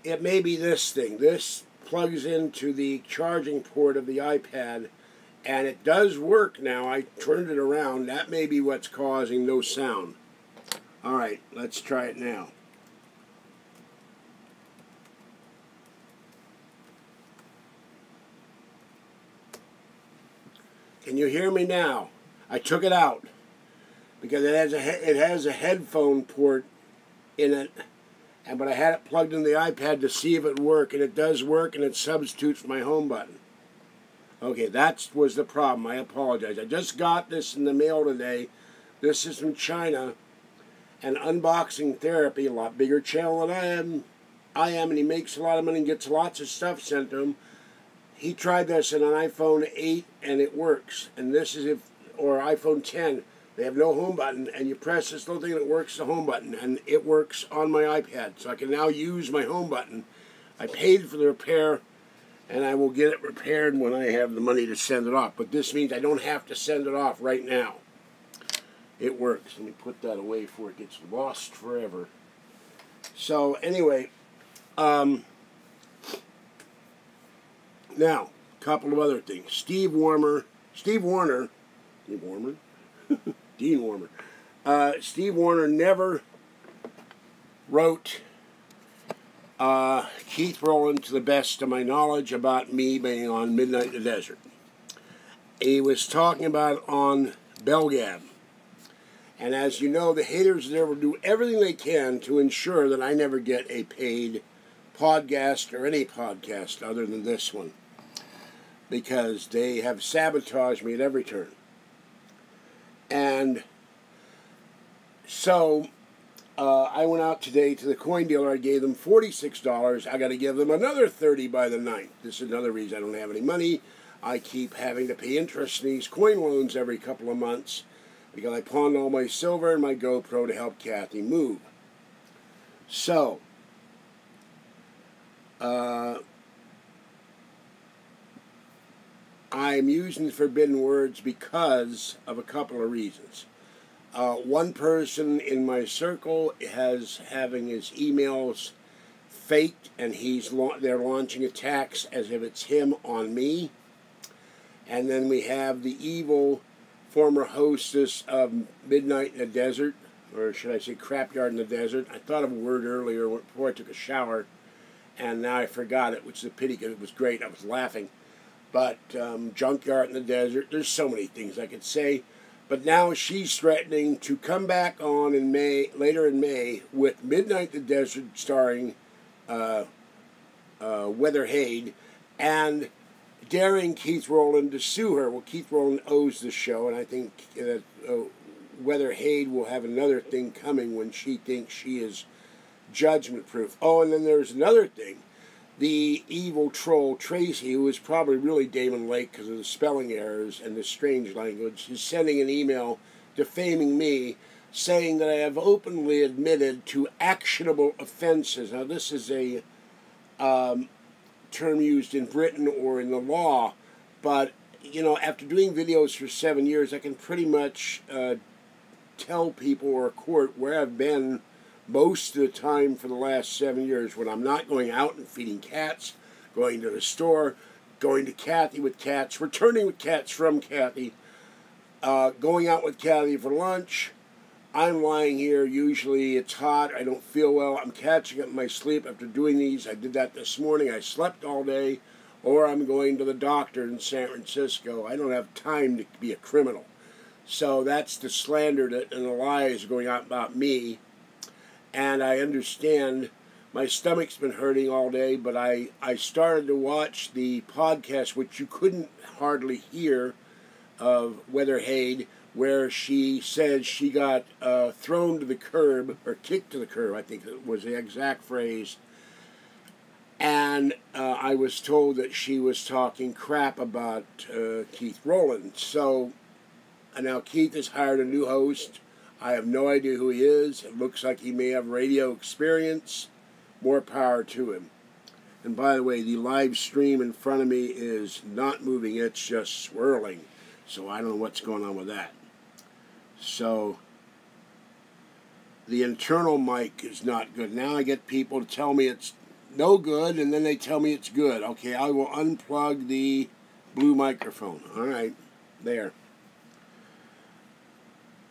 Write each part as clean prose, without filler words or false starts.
it may be this thing. This plugs into the charging port of the iPad, and it does work now. I turned it around. That may be what's causing no sound. All right, let's try it now. Can you hear me now? I took it out because it has a headphone port in it, but I had it plugged in the iPad to see if it worked, and it does work, and it substitutes for my home button. Okay, that was the problem. I apologize. I just got this in the mail today. This is from China, and Unboxing Therapy, a lot bigger channel than I am, and he makes a lot of money and gets lots of stuff sent to him. He tried this on an iPhone 8, and it works. And this is or iPhone 10. They have no home button, and you press this little thing and it works the home button, and it works on my iPad. So I can now use my home button. I paid for the repair, and I will get it repaired when I have the money to send it off. But this means I don't have to send it off right now. It works. Let me put that away before it gets lost forever. So anyway, now, a couple of other things. Dean Wormer. Steve Warner never wrote Keith Rowland, to the best of my knowledge, about me being on Midnight in the Desert. He was talking about it on Bellgab. And as you know, the haters there will do everything they can to ensure that I never get a paid podcast or any podcast other than this one, because they have sabotaged me at every turn. And so I went out today to the coin dealer. I gave them $46. I got to give them another $30 by the 9th. This is another reason I don't have any money. I keep having to pay interest in these coin loans every couple of months because I pawned all my silver and my GoPro to help Kathy move. So, I'm using forbidden words because of a couple of reasons. One person in my circle has having his emails faked, and they're launching attacks as if it's him on me. And then we have the evil former hostess of Midnight in the Desert, or should I say Crapyard in the Desert. I thought of a word earlier before I took a shower, and now I forgot it, which is a pity because it was great. I was laughing. But Junkyard in the Desert, there's so many things I could say. But now she's threatening to come back on in May, later in May, with Midnight in the Desert starring Weather Hade, and daring Keith Rowland to sue her. Well, Keith Rowland owes the show, and I think that Weather Hade will have another thing coming when she thinks she is judgment-proof. Oh, and then there's another thing. The evil troll, Tracy, who is probably really Damon Lake because of the spelling errors and the strange language, is sending an email defaming me, saying that I have openly admitted to actionable offenses. Now, this is a term used in Britain or in the law, but, you know, after doing videos for 7 years, I can pretty much tell people or a court where I've been most of the time for the last 7 years, when I'm not going out and feeding cats, going to the store, going to Kathy with cats, returning with cats from Kathy, going out with Kathy for lunch. I'm lying here. Usually it's hot. I don't feel well. I'm catching up my sleep after doing these. I did that this morning. I slept all day. Or I'm going to the doctor in San Francisco. I don't have time to be a criminal. So that's the slander and the lies going out about me. And I understand my stomach's been hurting all day, but I started to watch the podcast, which you couldn't hardly hear, of Weather Hade, where she said she got thrown to the curb, or kicked to the curb, I think that was the exact phrase. And I was told that she was talking crap about Keith Rowland. So now Keith has hired a new host. I have no idea who he is. It looks like he may have radio experience. More power to him. And by the way, the live stream in front of me is not moving. It's just swirling. So I don't know what's going on with that. So the internal mic is not good. Now I get people to tell me it's no good, and then they tell me it's good. Okay, I will unplug the blue microphone. All right, there.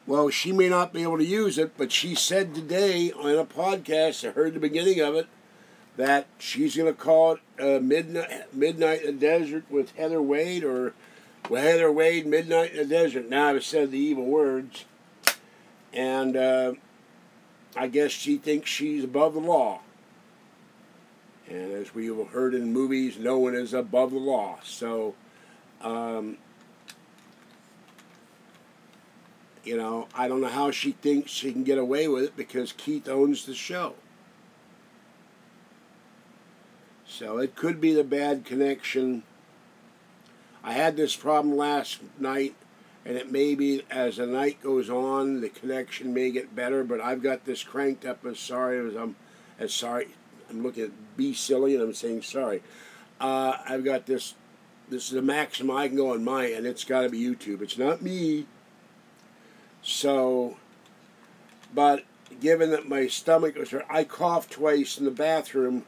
Well, she may not be able to use it, but she said today on a podcast, I heard the beginning of it, that she's going to call it Midnight in the Desert with Heather Wade, or with Heather Wade, Midnight in the Desert. Now I've said the evil words. And I guess she thinks she's above the law. And as we have heard in movies, no one is above the law. So, you know, I don't know how she thinks she can get away with it, because Keith owns the show. So it could be the bad connection. I had this problem last night, and it may be as the night goes on, the connection may get better, but I've got this cranked up as sorry. I'm looking at be silly, and I'm saying sorry. I've got this is the maximum I can go on my end. It's got to be YouTube. It's not me. So, but given that my stomach was hurt, I coughed twice in the bathroom.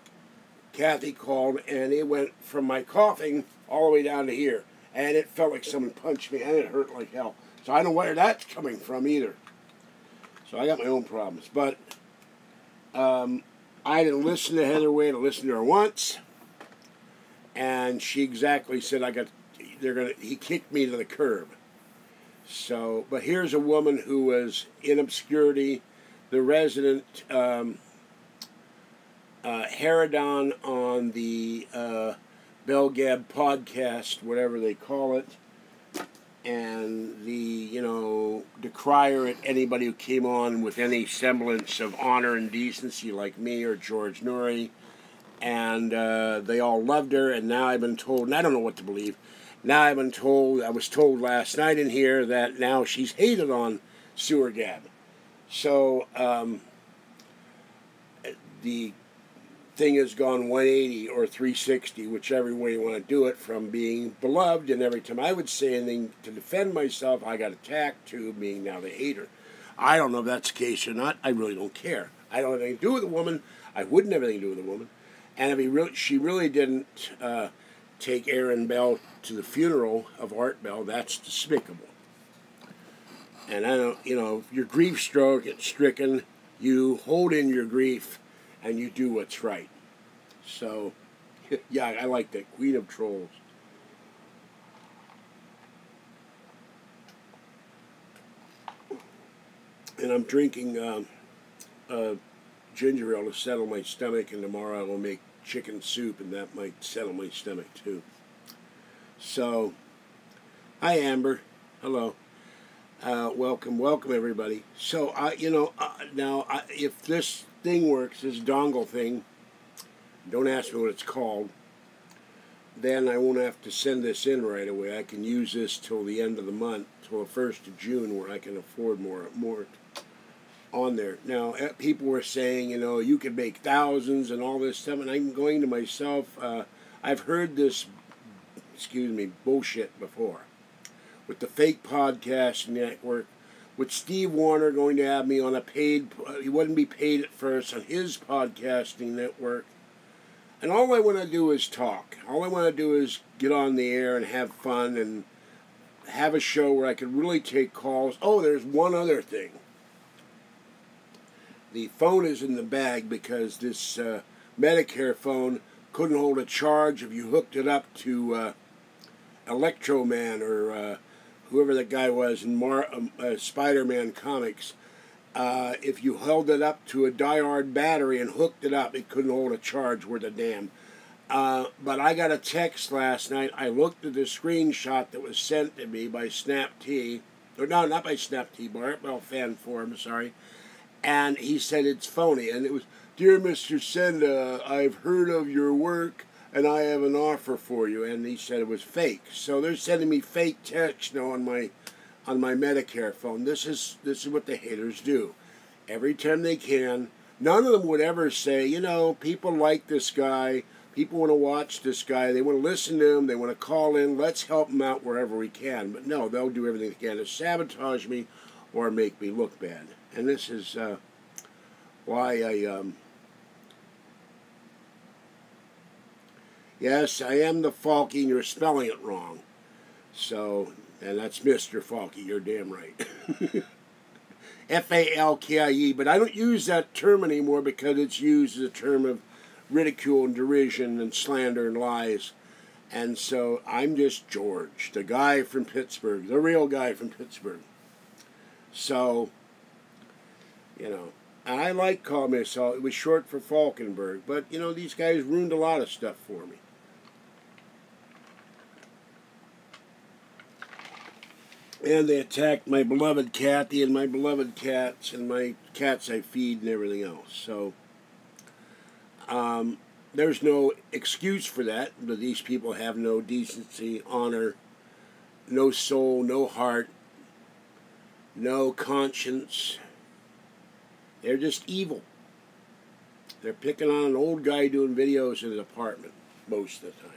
Kathy called, and it went from my coughing all the way down to here. And it felt like someone punched me, and it hurt like hell. So I don't know where that's coming from either. So I got my own problems. But I didn't listen to Heather Wade. I listened to her once. And she exactly said, he kicked me to the curb. So, but here's a woman who was in obscurity, the resident Herodon on the Bellgab podcast, whatever they call it, and the, you know, decrier at anybody who came on with any semblance of honor and decency, like me or George Norrie, and they all loved her, and now I've been told, and I don't know what to believe, now I've been told, I was told last night in here that now she's hated on Sewer Gab. So, the thing has gone 180 or 360, whichever way you want to do it, from being beloved, and every time I would say anything to defend myself, I got attacked, to being now the hater. I don't know if that's the case or not. I really don't care. I don't have anything to do with the woman. I wouldn't have anything to do with the woman. And if she really didn't take Aaron Bell to the funeral of Art Bell, that's despicable. And I don't, you know, if your grief stricken, you hold in your grief and you do what's right. So, yeah, I like that. Queen of Trolls. And I'm drinking ginger ale to settle my stomach, and tomorrow I will make chicken soup, and that might settle my stomach too. So, hi Amber. Hello. Welcome everybody. So, if this thing works, this dongle thing, don't ask me what it's called, then I won't have to send this in right away. I can use this till the end of the month, till the 1st of June, where I can afford more on there. Now, people were saying, you know, you could make thousands and all this stuff, and I'm going to myself, I've heard this, bullshit before. With the fake podcast network, with Steve Warner going to have me on a paid, he wouldn't be paid at first, on his podcasting network. And all I want to do is talk. All I want to do is get on the air and have fun and have a show where I can really take calls. Oh, there's one other thing. The phone is in the bag because this Medicare phone couldn't hold a charge if you hooked it up to Electro Man or whoever that guy was in Spider-Man comics. If you held it up to a diode battery and hooked it up, it couldn't hold a charge worth a damn. But I got a text last night. I looked at the screenshot that was sent to me by SnapT. Or no, not by SnapT, by Art Bell Fan Forum, sorry. And he said it's phony. And it was, "Dear Mr. Senda, I've heard of your work, and I have an offer for you." And he said it was fake. So they're sending me fake text now on my Medicare phone. This is what the haters do. Every time they can, none of them would ever say, you know, people like this guy, people want to watch this guy, they want to listen to him, they want to call in, let's help him out wherever we can. But no, they'll do everything they can to sabotage me or make me look bad. And this is why Yes, I am the Falky, and you're spelling it wrong. So, and that's Mr. Falky, you're damn right. Falkie, but I don't use that term anymore because it's used as a term of ridicule and derision and slander and lies. And so I'm just George, the guy from Pittsburgh, the real guy from Pittsburgh. So, you know, and I like calling myself, it was short for Falkenberg, but, you know, these guys ruined a lot of stuff for me. And they attacked my beloved Kathy and my beloved cats and my cats I feed and everything else. So, there's no excuse for that, but these people have no decency, honor, no soul, no heart, no conscience. They're just evil. They're picking on an old guy doing videos in his apartment most of the time.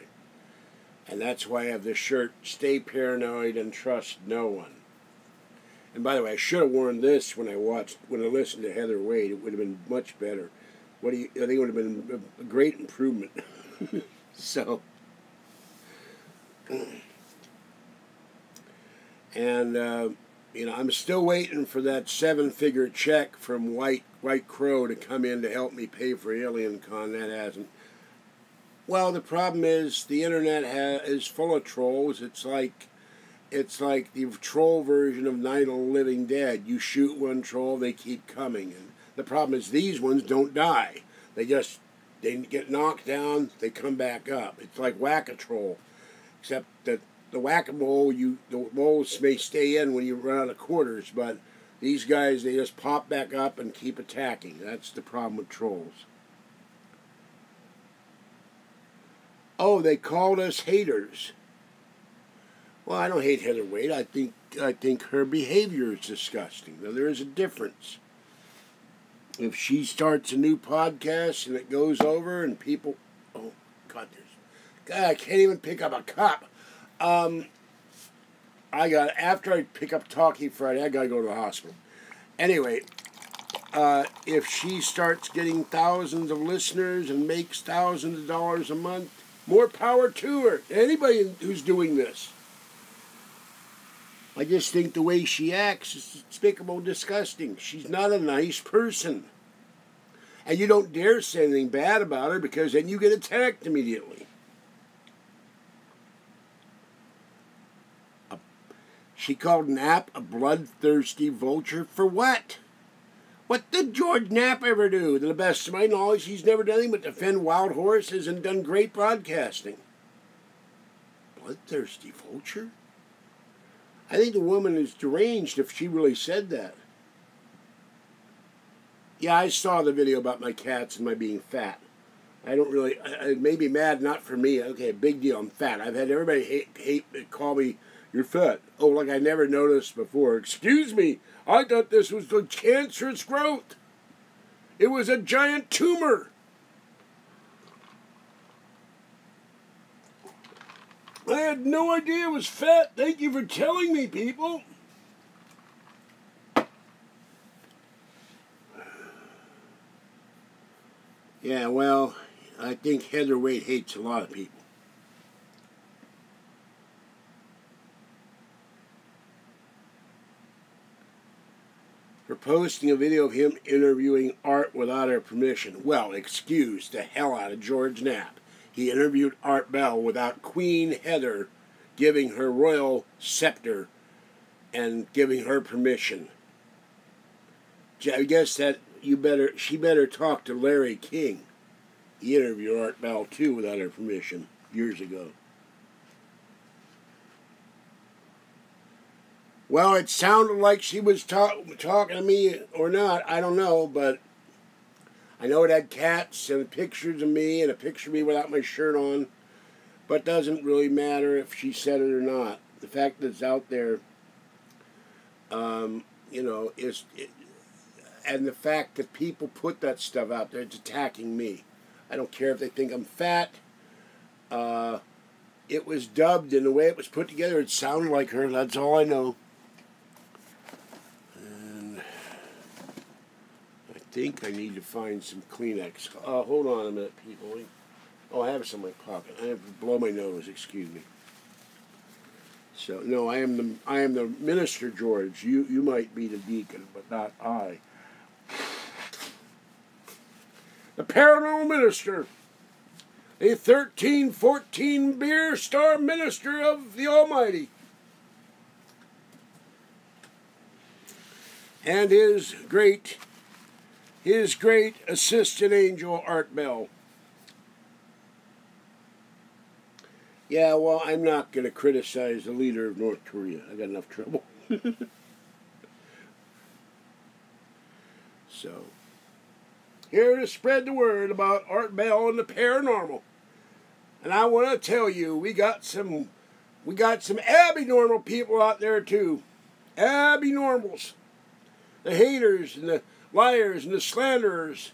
And that's why I have this shirt, Stay Paranoid and Trust No One. And by the way, I should have worn this when I listened to Heather Wade. It would have been much better. I think it would have been a great improvement. So, and you know, I'm still waiting for that 7-figure check from White Crow to come in to help me pay for Alien Con. That hasn't. Well, the problem is the internet is full of trolls. It's like the troll version of Night of the Living Dead. You shoot one troll, they keep coming. And the problem is these ones don't die. They get knocked down, they come back up. It's like Whack-A-Troll, except that the Whack-A-Mole, the moles may stay in when you run out of quarters, but these guys, they just pop back up and keep attacking. That's the problem with trolls. Oh, they called us haters. Well, I don't hate Heather Wade. I think her behavior is disgusting. Now, there is a difference. If she starts a new podcast and it goes over and people, oh God, I can't even pick up a cup. After I pick up Talkie Friday, I gotta go to the hospital. Anyway, if she starts getting thousands of listeners and makes thousands of dollars a month, more power to her. Anybody who's doing this. I just think the way she acts is despicable, disgusting. She's not a nice person. And you don't dare say anything bad about her because then you get attacked immediately. She called Knapp a bloodthirsty vulture for what? What did George Knapp ever do? To the best of my knowledge, he's never done anything but defend wild horses and done great broadcasting. Bloodthirsty vulture? I think the woman is deranged if she really said that. Yeah, I saw the video about my cats and my being fat. I don't really, it made me mad, not for me. Okay, big deal, I'm fat. I've had everybody call me, you're fat. Oh, like I never noticed before. Excuse me, I thought this was the cancerous growth. It was a giant tumor. I had no idea it was fat. Thank you for telling me, people. Yeah, well, I think Heather Wade hates a lot of people. For posting a video of him interviewing Art without her permission. Well, excuse the hell out of George Knapp. He interviewed Art Bell without Queen Heather giving her royal scepter and giving her permission. I guess that she better talk to Larry King. He interviewed Art Bell too without her permission years ago. Well, it sounded like she was talking to me or not. I don't know, but I know it had cats and pictures of me and a picture of me without my shirt on. But it doesn't really matter if she said it or not. The fact that it's out there, you know, and the fact that people put that stuff out there, it's attacking me. I don't care if they think I'm fat. It was dubbed, and the way it was put together, it sounded like her. That's all I know. And I think I need to find some Kleenex. Hold on a minute, people. Oh, I have some in my pocket. I have to blow my nose. Excuse me. So no, I am the minister, George. You might be the deacon, but not I. The paranormal minister, a 13, 14 beer star minister of the Almighty, and his great assistant angel, Art Bell. Yeah, well, I'm not going to criticize the leader of North Korea. I got enough trouble. So, here to spread the word about Art Bell and the paranormal. And I want to tell you, we got some abnormal people out there too. Abnormals. The haters and the liars and the slanderers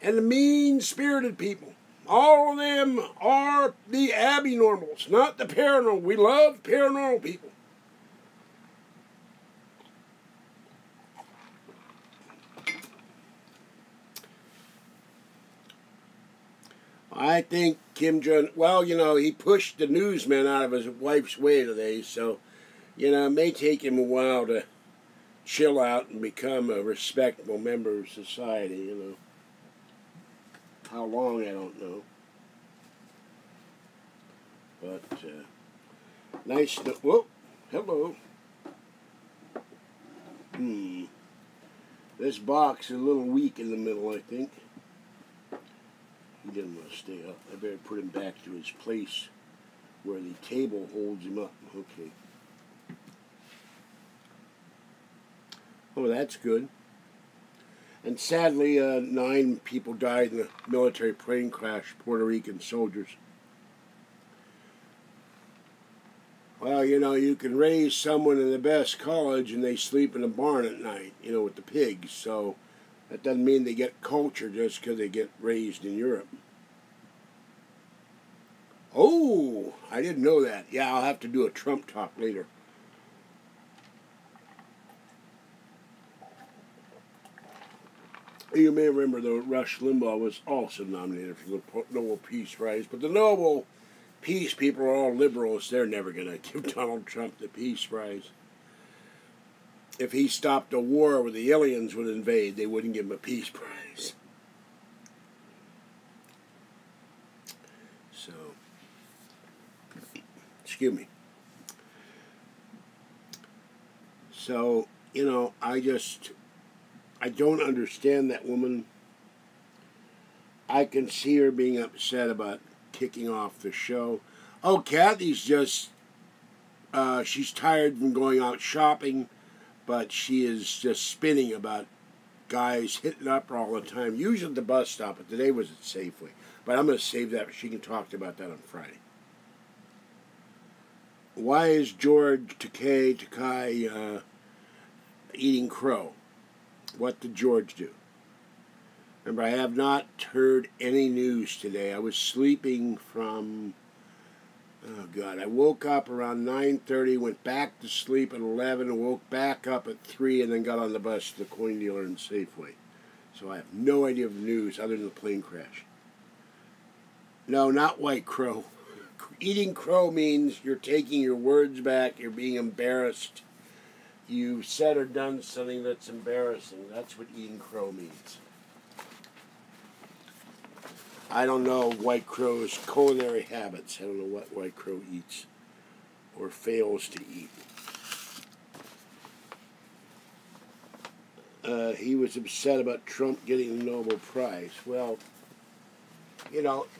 and the mean-spirited people. All of them are the abnormals, not the paranormal. We love paranormal people. I think Kim Jong, well, he pushed the newsman out of his wife's way today, so, it may take him a while to chill out and become a respectable member of society, How long, I don't know. But, nice to, whoa, hello. This box is a little weak in the middle, I think. He didn't want to stay up. I better put him back to his place where the table holds him up. Okay. Oh, that's good. And sadly, 9 people died in the military plane crash, Puerto Rican soldiers. Well, you can raise someone in the best college and they sleep in a barn at night, with the pigs. So that doesn't mean they get culture just because they get raised in Europe. Oh, I didn't know that. Yeah, I'll have to do a Trump talk later. You may remember, though, Rush Limbaugh was also nominated for the Nobel Peace Prize, but the Nobel Peace people are all liberals. They're never going to give Donald Trump the Peace Prize. If he stopped a war where the aliens would invade, they wouldn't give him a Peace Prize. So, excuse me. So, I don't understand that woman. I can see her being upset about kicking off the show. Oh, Kathy's just, she's tired from going out shopping, but she is just spinning about guys hitting up her all the time, usually at the bus stop, but today was at Safeway. But I'm going to save that. She can talk about that on Friday. Why is George Takei eating crow? What did George do? Remember, I have not heard any news today. I was sleeping from, oh God, I woke up around 9:30, went back to sleep at 11, and woke back up at 3, and then got on the bus to the coin dealer in Safeway. So I have no idea of the news other than the plane crash. No, not white crow. Eating crow means you're taking your words back, you're being embarrassed. You've said or done something that's embarrassing. That's what eating crow means. I don't know white crow's culinary habits. I don't know what white crow eats or fails to eat. He was upset about Trump getting the Nobel Prize. Well,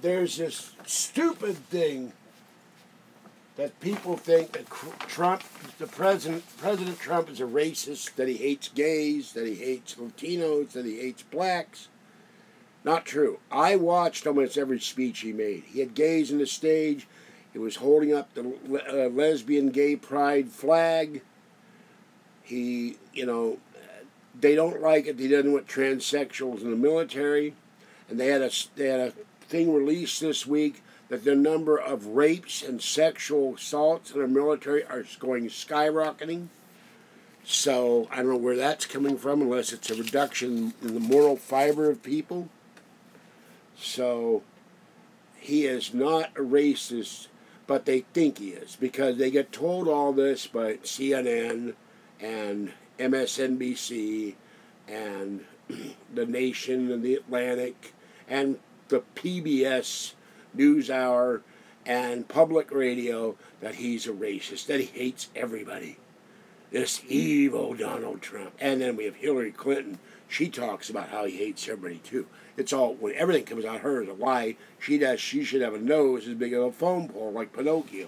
there's this stupid thing that people think that Trump, President Trump is a racist, that he hates gays, that he hates Latinos, that he hates blacks. Not true. I watched almost every speech he made. He had gays on the stage. He was holding up the lesbian gay pride flag. He, they don't like it. He doesn't want transsexuals in the military. And they had a thing released this week that the number of rapes and sexual assaults in our military are going skyrocketing. So I don't know where that's coming from, unless it's a reduction in the moral fiber of people. So he is not a racist, but they think he is, because they get told all this by CNN and MSNBC and The Nation and The Atlantic and the PBS NewsHour and public radio that he's a racist, that he hates everybody. This evil Donald Trump. And then we have Hillary Clinton. She talks about how he hates everybody too. It's all, when everything comes out, her is a lie. She should have a nose as big as a phone pole like Pinocchio.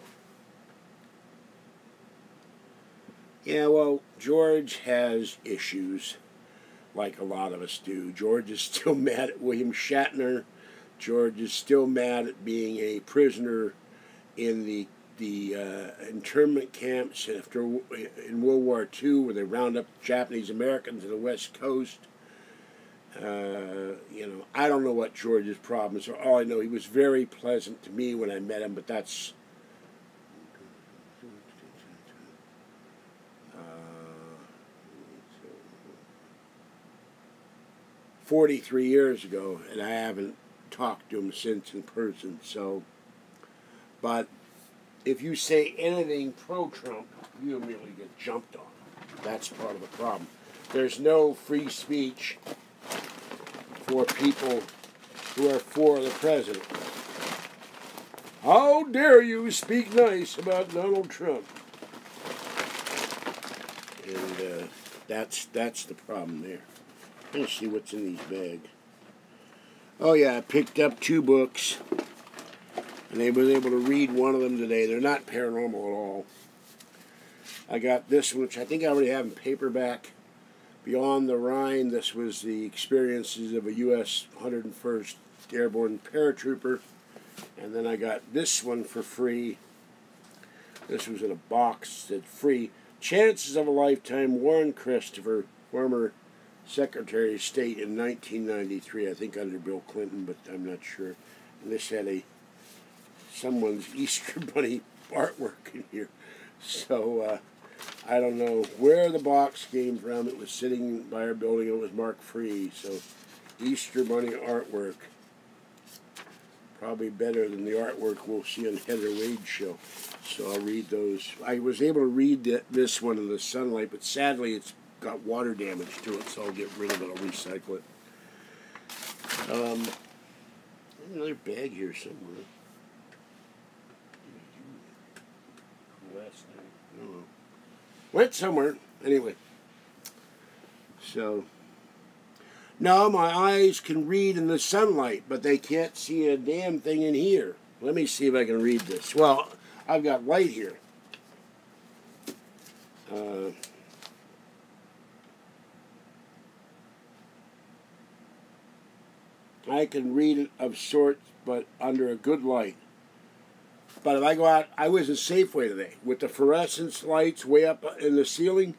Yeah, well, George has issues, like a lot of us do. George is still mad at William Shatner. George is still mad at being a prisoner in the internment camps in World War II, where they round up Japanese Americans on the West Coast. You know, I don't know what George's problems are. All I know, he was very pleasant to me when I met him, but that's 43 years ago, and I haven't talked to him since in person. So, but if you say anything pro-Trump, you immediately get jumped on. That's part of the problem. There's no free speech for people who are for the president. How dare you speak nice about Donald Trump? And that's the problem there. Let's see what's in these bags. Oh yeah, I picked up 2 books, and I was able to read one of them today. They're not paranormal at all. I got this one, which I think I already have in paperback. Beyond the Rhine. This was the experiences of a U.S. 101st Airborne Paratrooper. And then I got this one for free. This was in a box that's free. Chances of a Lifetime, Warren Christopher, former Secretary of State in 1993, I think under Bill Clinton, but I'm not sure. And this had someone's Easter Bunny artwork in here. So, I don't know where the box came from. It was sitting by our building and it was marked free. So, Easter Bunny artwork. Probably better than the artwork we'll see on Heather Wade's show. So I'll read those. I was able to read this one in the sunlight, but sadly it's got water damage to it, so I'll get rid of it. I'll recycle it. Another bag here somewhere. Last night. I don't know. Went somewhere. Anyway. So. No, my eyes can read in the sunlight, but they can't see a damn thing in here. Let me see if I can read this. Well, I've got light here. I can read it of sorts, but under a good light. But if I go out, I was in Safeway today with the fluorescence lights way up in the ceiling.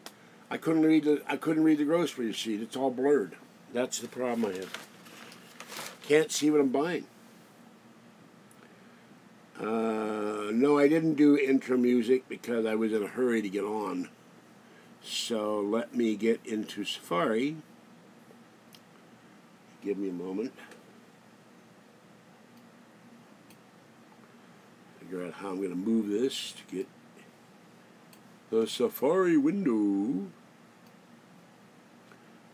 I couldn't read the grocery receipt. It's all blurred. That's the problem I have. Can't see what I'm buying. No, I didn't do intro music because I was in a hurry to get on. So let me get into Safari. Give me a moment. Figure out how I'm going to move this to get the Safari window.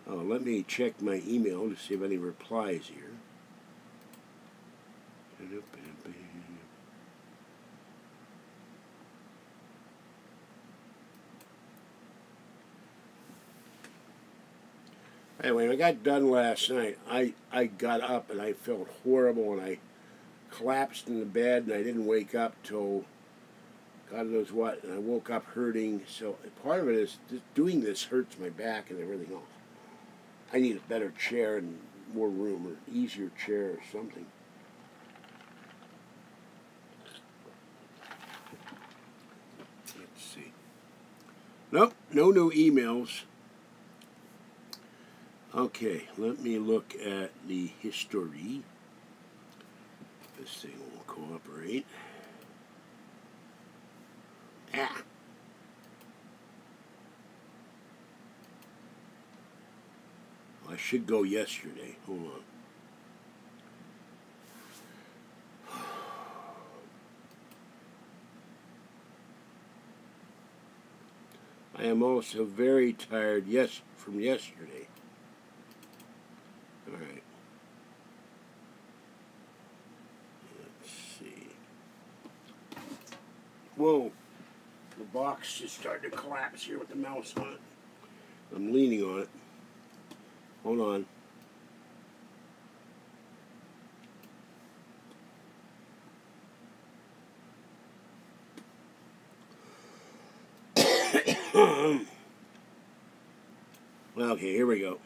Oh, let me check my email to see if any replies here. Anyway, when I got done last night, I got up and I felt horrible and I collapsed in the bed and I didn't wake up till God knows what, and I woke up hurting. So part of it is just doing this hurts my back and everything else. I need a better chair and more room, or easier chair or something. Let's see. Nope, no new emails. Okay, let me look at the history. This thing won't cooperate. Ah. I should go yesterday. Hold on. I am also very tired from yesterday. Alright. Let's see. Whoa. The box just started to collapse here with the mouse on it. I'm leaning on it. Hold on. Okay, here we go.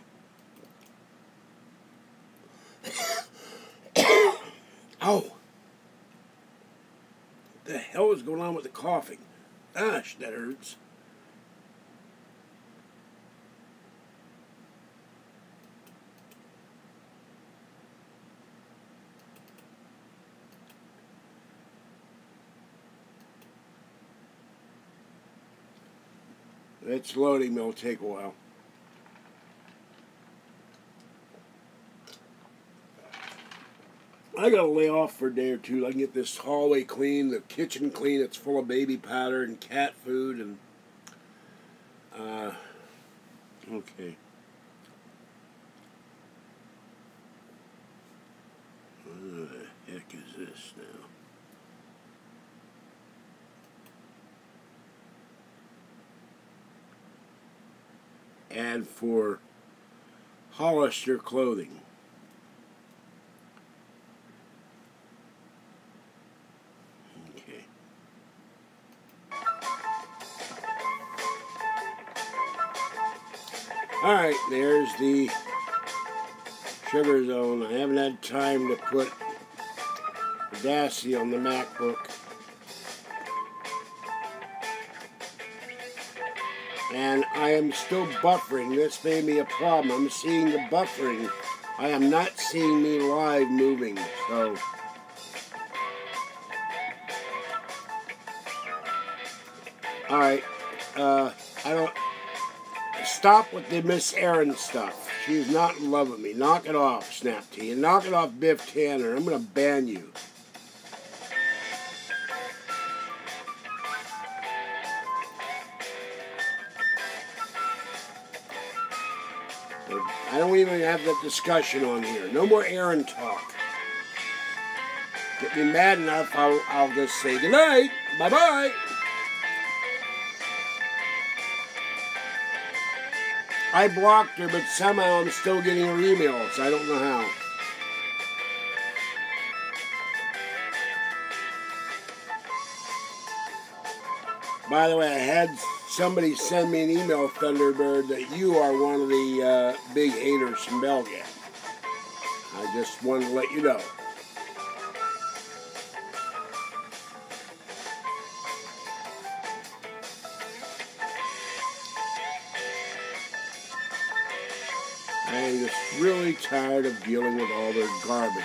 Oh! What the hell is going on with the coughing? Gosh, that hurts. It's loading, it'll take a while. I gotta lay off for a day or two. I can get this hallway clean, the kitchen clean. It's full of baby powder and cat food and okay. What the heck is this now? Ad for Hollister clothing. Okay. Alright, there's the sugar zone. I haven't had time to put Audacity on the MacBook. And I am still buffering. This may be a problem. I'm seeing the buffering. I am not seeing me live moving, so. Alright. I don't. Stop with the Miss Aaron stuff. She's not in love with me. Knock it off, Snap T. And knock it off, Biff Tanner. I'm going to ban you. I don't even have that discussion on here. No more Aaron talk. Get me mad enough, I'll just say goodnight. Bye-bye. I blocked her, but somehow I'm still getting her emails. I don't know how. By the way, I had somebody send me an email, Thunderbird, that you are one of the big haters from Bellgab. I just wanted to let you know. I am just really tired of dealing with all their garbage.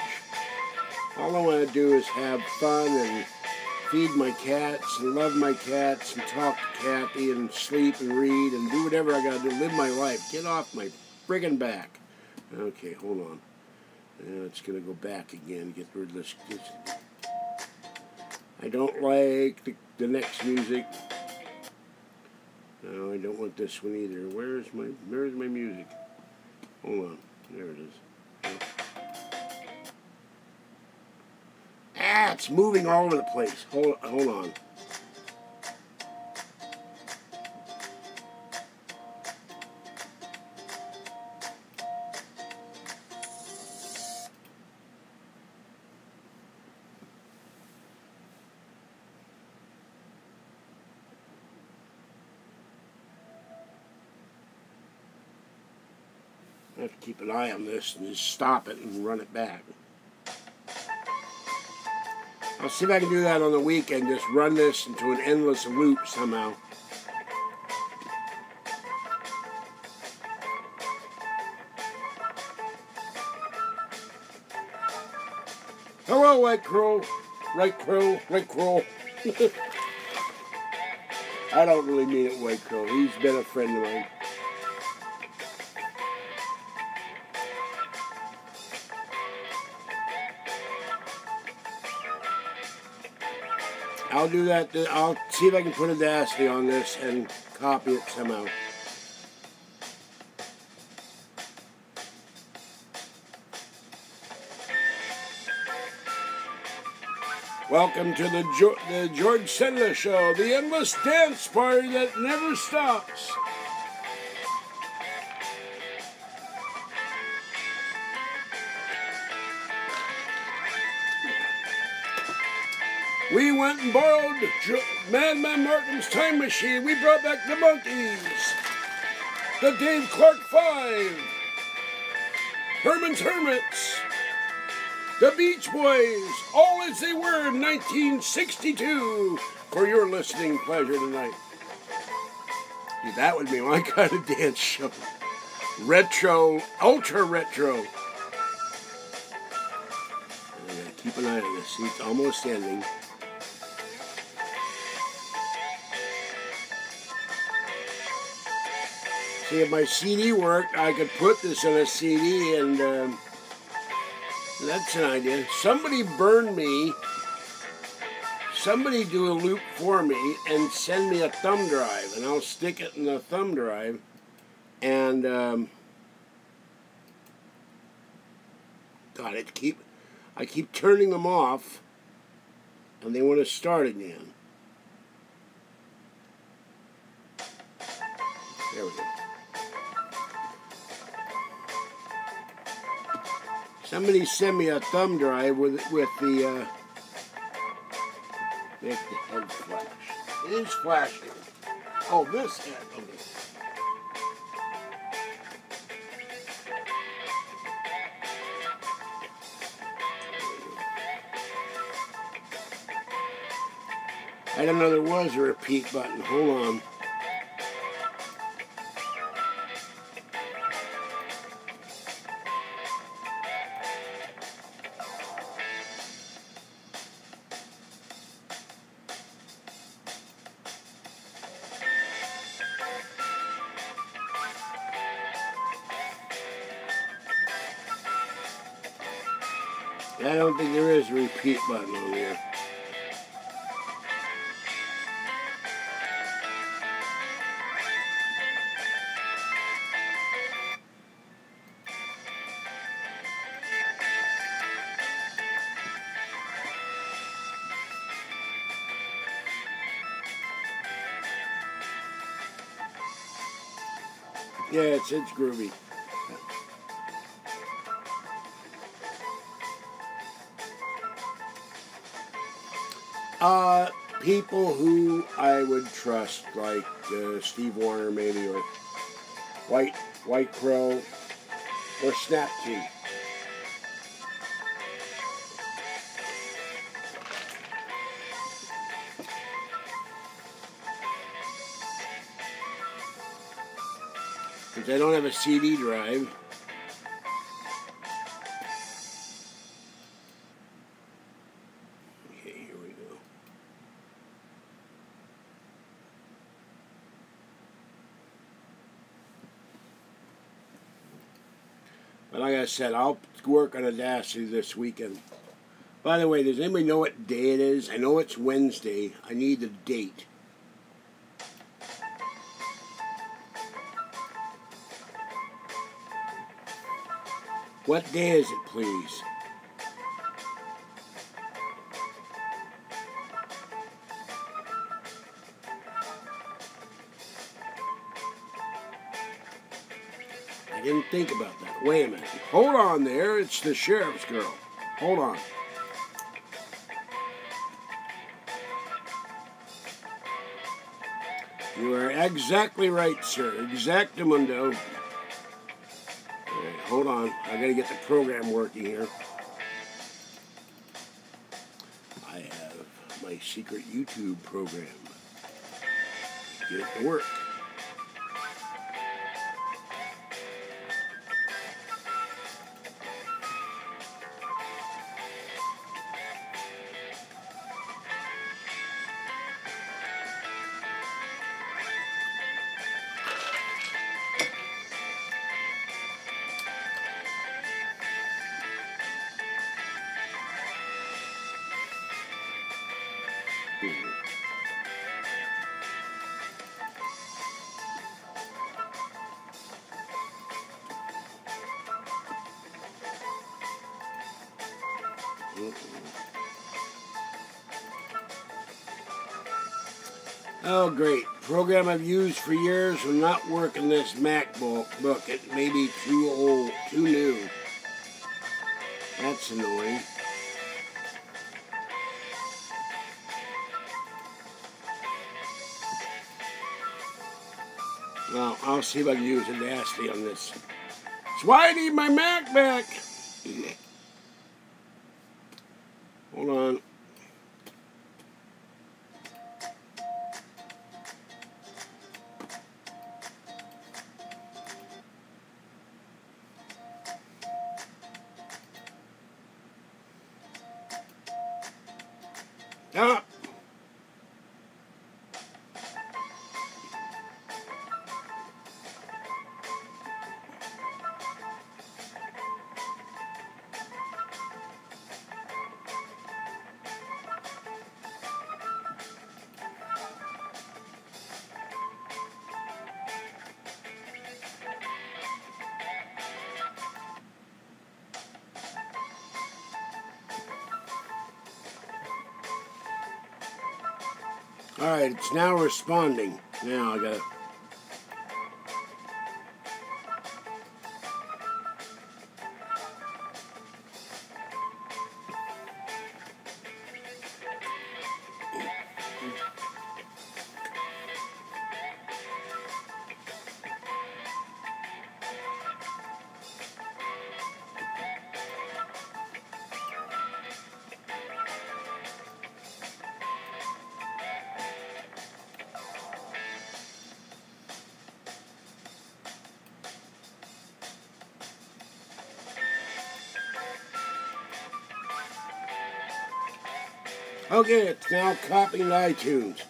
All I want to do is have fun and feed my cats and love my cats and talk to Kathy and sleep and read and do whatever I gotta do. Live my life. Get off my friggin' back. Okay, hold on. Now it's gonna go back again. Get rid of this. I don't like the next music. No, I don't want this one either. Where's my music? Hold on. There it is. Ah, it's moving all over the place. Hold on. I have to keep an eye on this and just stop it and run it back. I'll see if I can do that on the weekend, just run this into an endless loop somehow. Hello, White Crow. Right Crow. Right Crow. I don't really mean it, White Crow. He's been a friend of mine. I'll do that. I'll see if I can put Audacity on this and copy it somehow. Welcome to the George Sendler Show, the endless dance party that never stops. We went and borrowed Madman Markham's time machine. We brought back the Monkees, the Dave Clark Five, Herman's Hermits, the Beach Boys, all as they were in 1962, for your listening pleasure tonight. See, that would be my kind of dance show. Retro, ultra retro. I gotta keep an eye on this. See, it's almost ending. See, if my CD worked, I could put this on a CD, and that's an idea. Somebody burn me, somebody do a loop for me, and send me a thumb drive, and I'll stick it in the thumb drive, and, God, I keep turning them off, and they want to start again. There we go. Somebody send me a thumb drive with the, make the head flash. It is flashing. Oh, this head. Okay. I didn't know there was a repeat button. Hold on. I don't think there is a repeat button on here. Yeah, it's groovy. People who I would trust, like Steve Warner maybe, or White Crow, or Snapkey. Since I don't have a CD drive, but like I said, I'll work on Audacity this weekend. By the way, does anybody know what day it is? I know it's Wednesday. I need the date. What day is it, please? I didn't think about that. Wait a minute. Hold on there. It's the sheriff's girl. Hold on. You are exactly right, sir. Exactamundo. All right, hold on. I gotta get the program working here. I have my secret YouTube program. Get it to work. Oh, great. Program I've used for years will not work in this MacBook. It may be too old, too new. That's annoying. Well, I'll see if I can use Audacity on this. That's why I need my Mac back. Hold on. Ah. Alright, it's now responding. Now I gotta... Okay, it's now copying iTunes.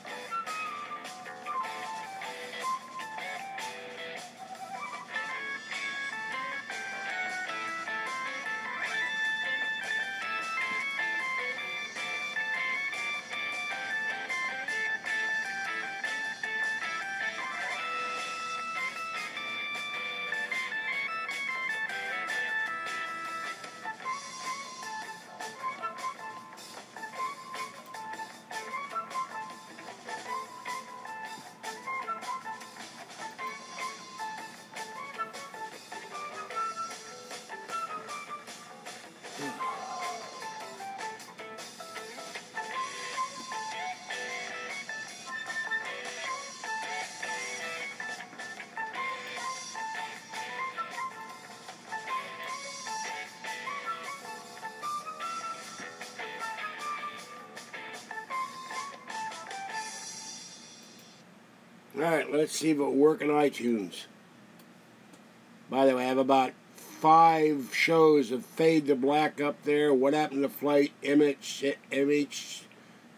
Alright, let's see if it'll work on iTunes. By the way, I have about 5 shows of Fade to Black up there. What Happened to Flight, MH17,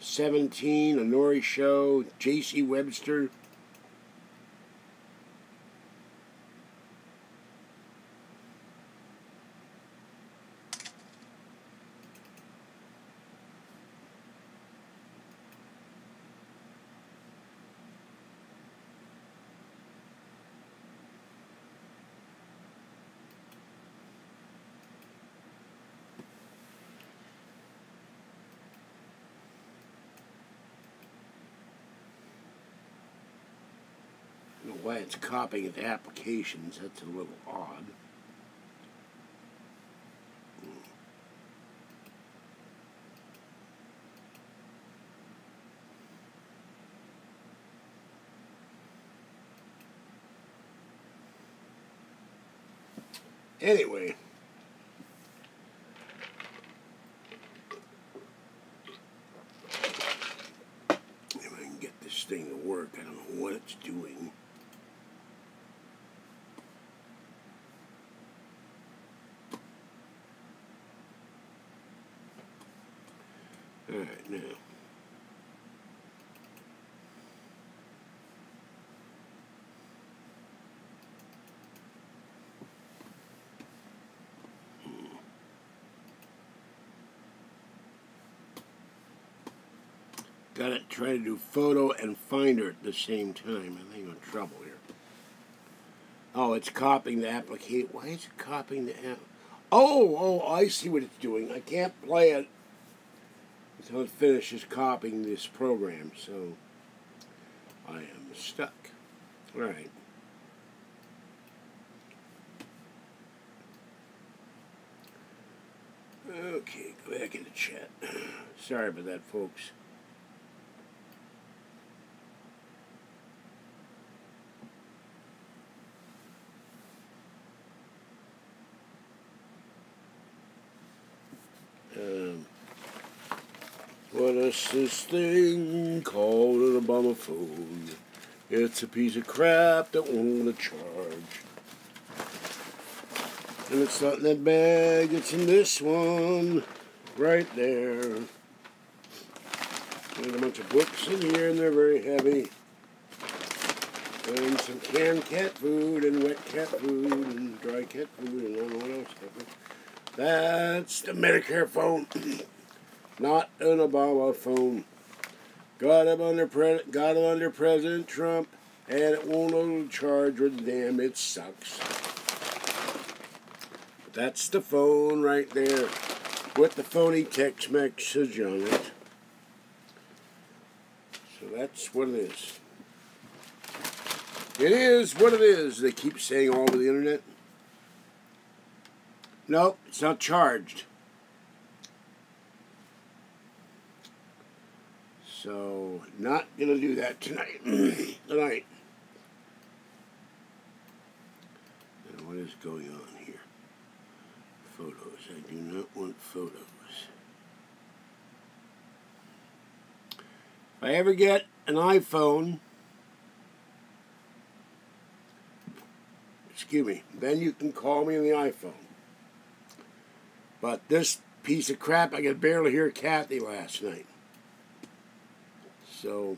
A Nori Show, J.C. Webster. I don't know why it's copying it to applications. That's a little odd. Anyway. If I can get this thing to work, I don't know what it's doing. Alright, now. Got to try to do photo and finder at the same time. I think I'm in trouble here. Oh, it's copying the application. Why is it copying the app? Oh, I see what it's doing. I can't play it until it finishes copying this program, so I am stuck. Alright. Okay, go back into chat. Sorry about that, folks. What is this thing called an Obama phone? It's a piece of crap that won't charge. And it's not in that bag, it's in this one, right there. There's a bunch of books in here, and they're very heavy. And some canned cat food, and wet cat food, and dry cat food, and I don't know what else happened. That's the Medicare phone. Not an Obama phone. Got it under President Trump, and it won't charge with damn, it sucks. But that's the phone right there, with the phony text message on it. So that's what it is. It is what it is, they keep saying all over the internet. Nope, it's not charged. So, not going to do that tonight. Tonight. And what is going on here? Photos. I do not want photos. If I ever get an iPhone, excuse me, then you can call me on the iPhone. But this piece of crap, I could barely hear Kathy last night. So,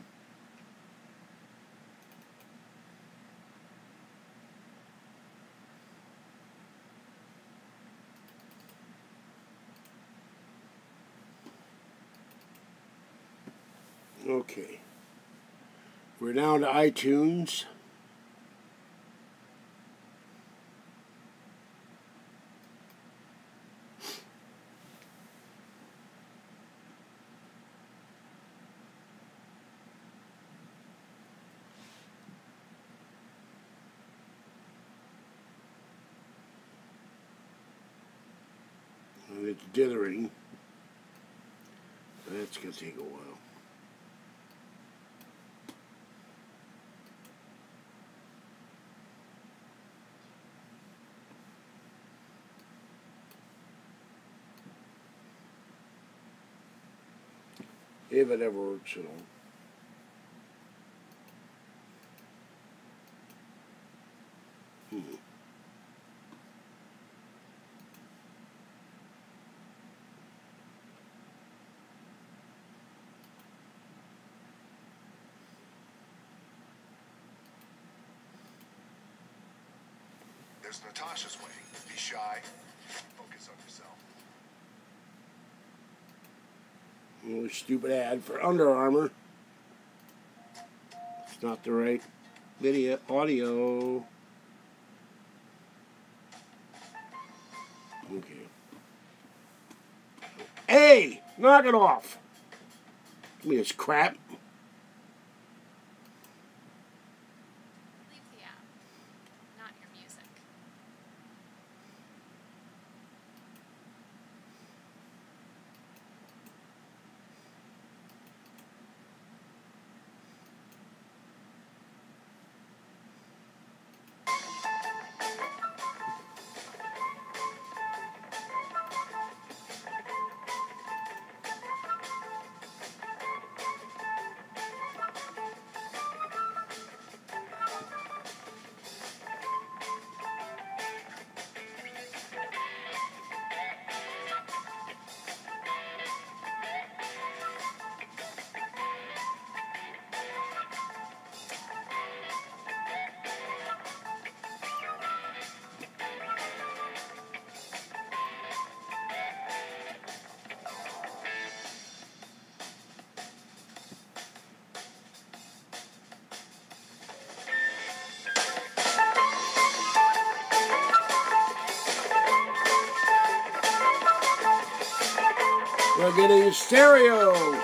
okay. We're down to iTunes. It's dithering. That's going to take a while. If it ever works at all. There's Natasha's waiting. Be shy. Focus on yourself. Really stupid ad for Under Armour. It's not the right video, audio. Okay. Hey! Knock it off! Give me this crap. Leave the app, not your music. We're getting stereo.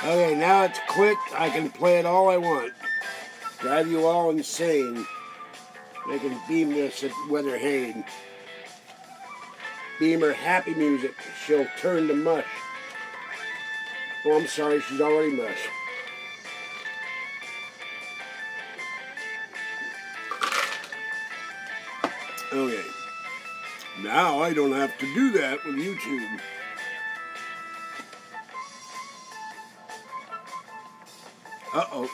Okay, now it's clicked. I can play it all I want. Drive you all insane. They can beam this at Weather Hayden. Beam her happy music. She'll turn to mush. Oh, I'm sorry, she's already mush. Okay. Now I don't have to do that with YouTube. Uh-oh.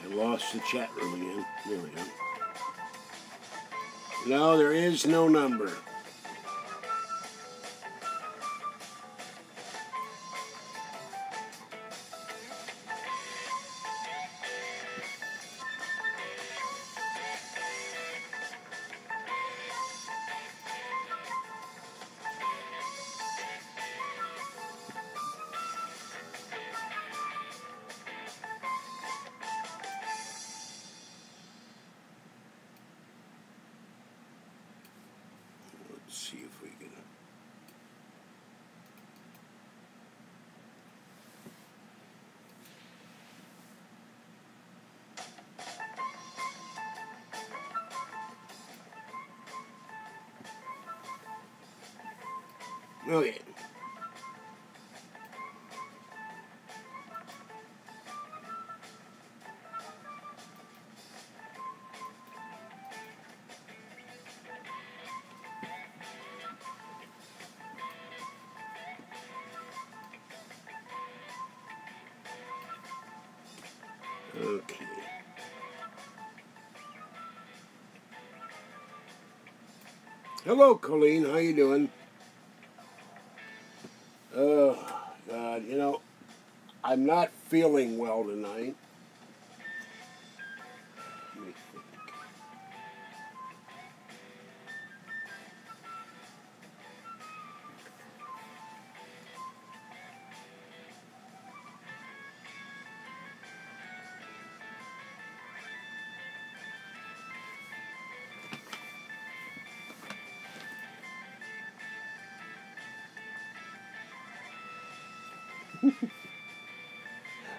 I lost the chat room again. There we go. No, there is no number. Let's see if we can. Okay. Okay. Hello, Colleen. How you doing? Oh, God. You know, I'm not feeling well tonight. Let me think.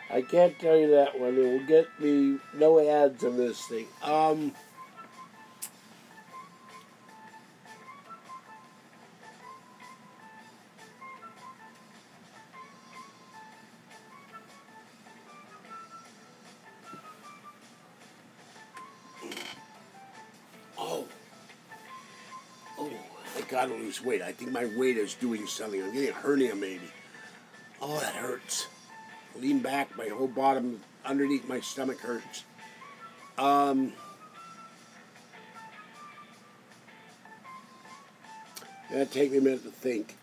I can't tell you that one. It will get me no ads on this thing. Oh, I gotta lose weight. I think my weight is doing something. I'm getting a hernia, maybe. Oh, that hurts. Lean back, my whole bottom underneath my stomach hurts. That'll take me a minute to think.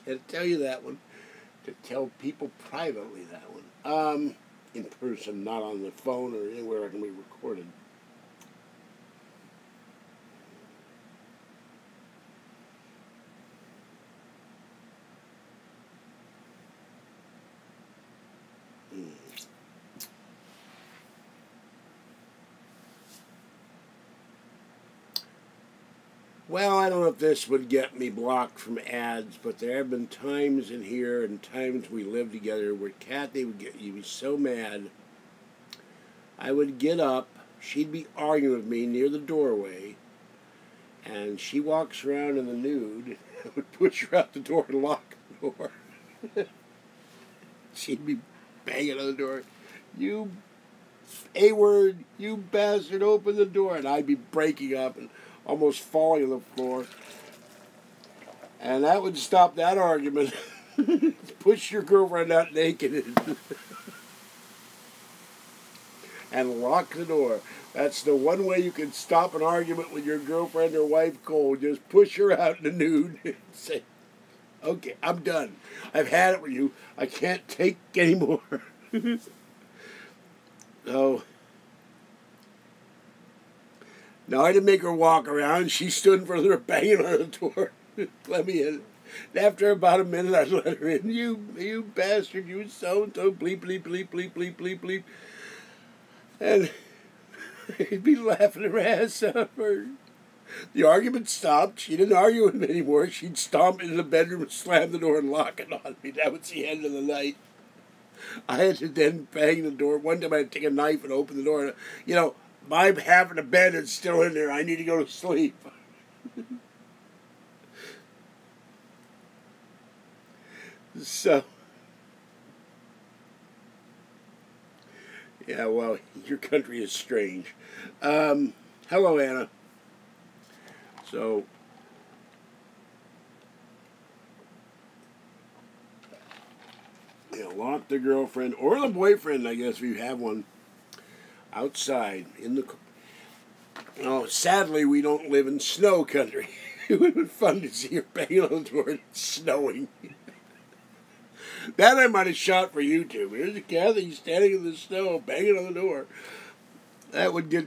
Can't tell you that one. To tell people privately that one. In person, not on the phone or anywhere I can be recorded. Well, I don't know if this would get me blocked from ads, but there have been times in here and times we lived together where Kathy would get you be so mad. I would get up she'd be arguing with me near the doorway, and she walks around in the nude. I would push her out the door and lock the door. She'd be banging on the door. You A-word, you bastard, open the door. And I'd be breaking up and almost falling on the floor. And that would stop that argument. Push your girlfriend out naked and lock the door. That's the one way you can stop an argument with your girlfriend or wife cold. Just push her out in the nude and say, okay, I'm done. I've had it with you. I can't take anymore. So, now I didn't make her walk around. She stood in front of her banging on the door. Let me in. And after about a minute, I let her in. You bastard, you so-and-so, bleep, bleep, bleep, bleep, bleep, bleep, bleep. And he'd be laughing her ass off. The argument stopped. She didn't argue with me anymore. She'd stomp into the bedroom and slam the door and lock it on me. That was the end of the night. I had to then bang the door. One time I had to take a knife and open the door. You know, my half of the bed is still in there. I need to go to sleep. So, yeah, well, your country is strange. Hello, Anna. So, you know, lock the girlfriend or the boyfriend, I guess, if you have one, outside in the. Oh, sadly, we don't live in snow country. It would have been fun to see her banging on the door and it's snowing. That I might have shot for YouTube. Here's Kathy standing in the snow, banging on the door. That would go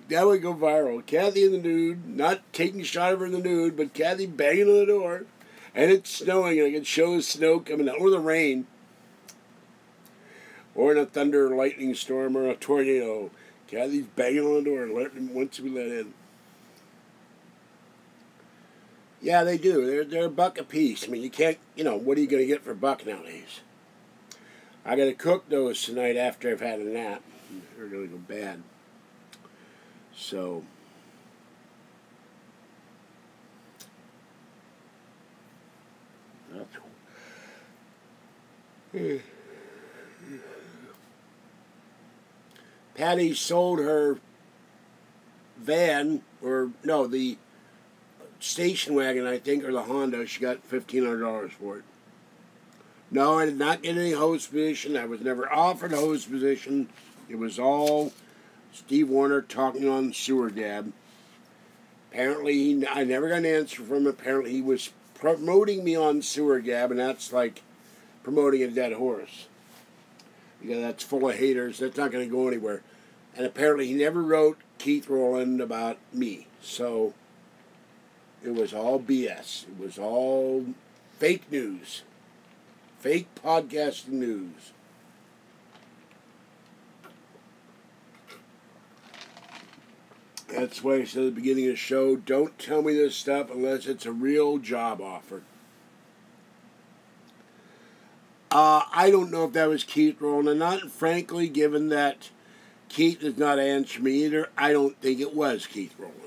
viral. Kathy in the nude, not taking a shot of her in the nude, but Kathy banging on the door, and it's snowing, and I can show the snow coming down, or the rain, or in a thunder or lightning storm or a tornado. Kathy's banging on the door and once we let in. Yeah, they do. They're $1 a piece. I mean, you can't. You know, what are you going to get for $1 nowadays? I got to cook those tonight after I've had a nap. They're going to go bad. So, that's Patty sold her van, or no, the station wagon, I think, or the Honda. She got $1,500 for it. No, I did not get any host position. I was never offered a host position. It was all Steve Warner talking on Sewer Gab. Apparently, I never got an answer from him. Apparently, he was promoting me on Sewer Gab, and that's like promoting a dead horse. Because that's full of haters. That's not going to go anywhere. And apparently, he never wrote Keith Rowland about me. So, it was all BS. It was all fake news. Fake podcasting news. That's why I said at the beginning of the show, don't tell me this stuff unless it's a real job offer. I don't know if that was Keith Rowland or not. Frankly, given that Keith does not answer me either, I don't think it was Keith Rowland.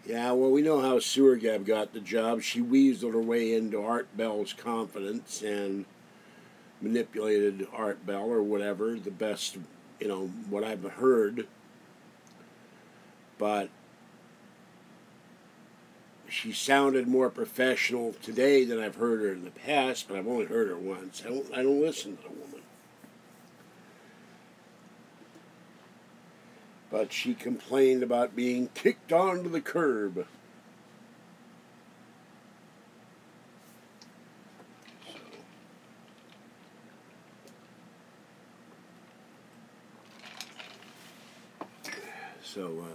Yeah, well, we know how Sewer Gab got the job. She weaseled her way into Art Bell's confidence and manipulated Art Bell or whatever, the best, you know, what I've heard. But she sounded more professional today than I've heard her in the past, but I've only heard her once. I don't listen to the woman. But she complained about being kicked onto the curb. So,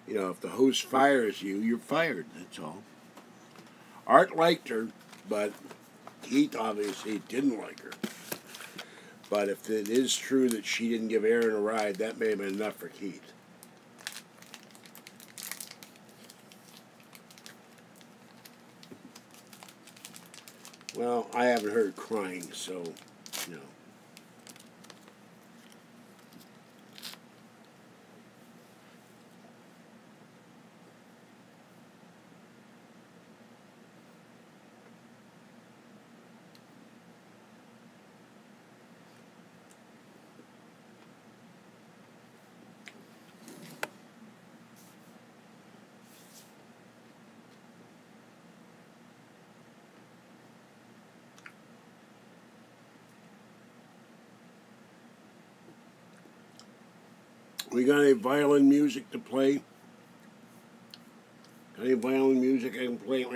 you know, if the host fires you, you're fired, that's all. Art liked her, but Keith obviously didn't like her. But if it is true that she didn't give Aaron a ride, that may have been enough for Keith. Well, I haven't heard crying, so, you know. We got any violin music to play? Got any violin music I can play?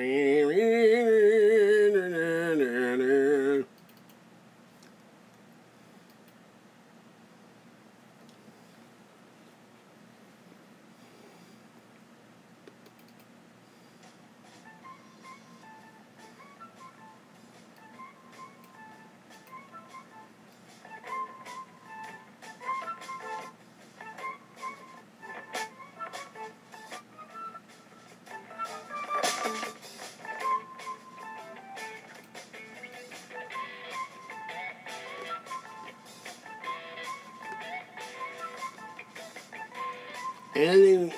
Anything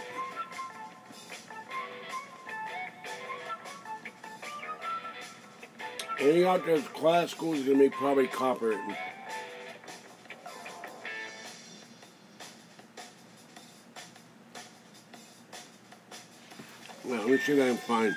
out there that's classical is going to be probably copywritten. Well, let me see that I'm fine.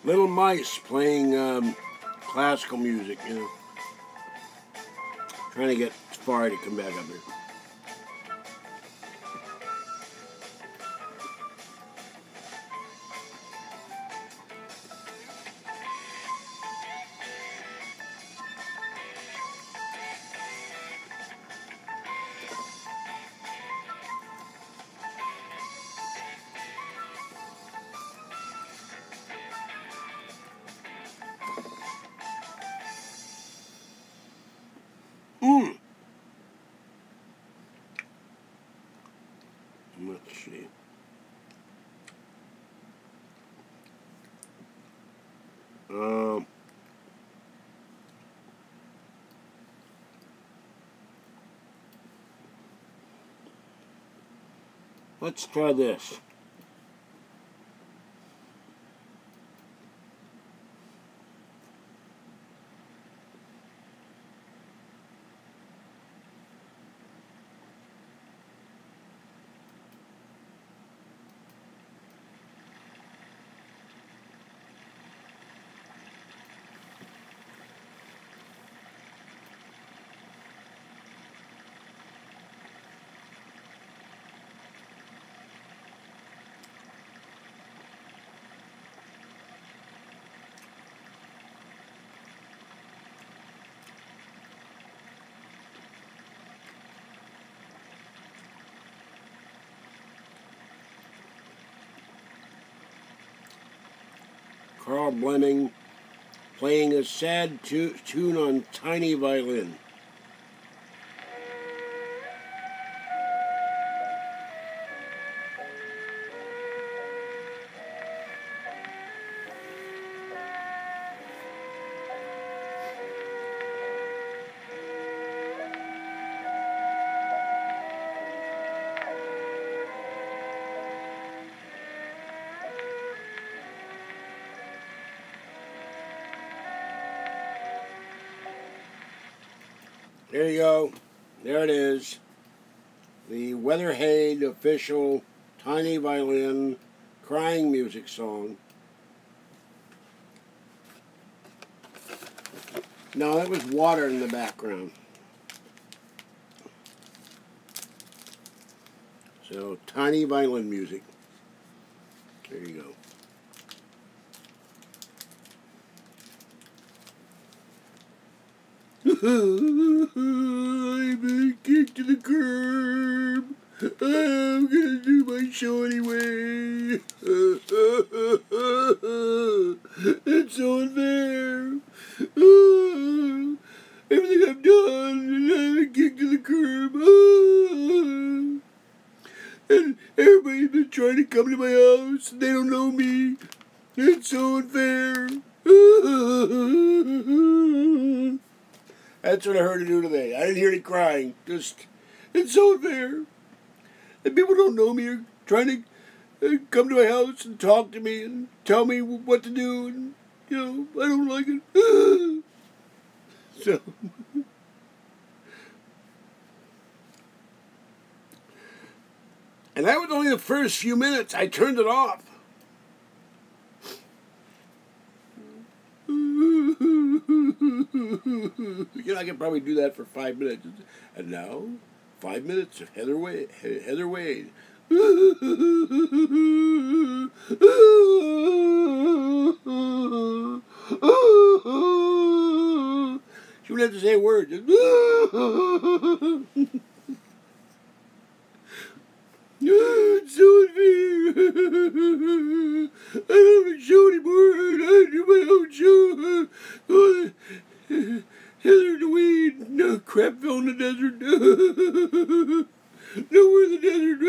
Little mice playing classical music, you know. Trying to get Safari to come back up here. Let's see. Let's try this. Carl Blemming playing a sad tune on tiny violin. There you go. There it is. The Weatherhead official tiny violin crying music song. No, that was water in the background. So, tiny violin music. There you go. I've been kicked to the curb. I'm gonna do my show anyway. It's so unfair. Everything I've done, and I've been kicked to the curb. And everybody's been trying to come to my house. They don't know me. It's so unfair. That's what I heard her do today. I didn't hear any crying. Just, it's so unfair. And people don't know me are trying to come to my house and talk to me and tell me what to do. And, you know, I don't like it. So, and that was only the first few minutes. I turned it off. You know, I could probably do that for 5 minutes. And now, 5 minutes of Heather Wade. She wouldn't have to say a word. Just it's so unfair. I don't have a show anymore. I do my own show. Heather the Weed. No, Crapville in the desert. Nowhere in the desert.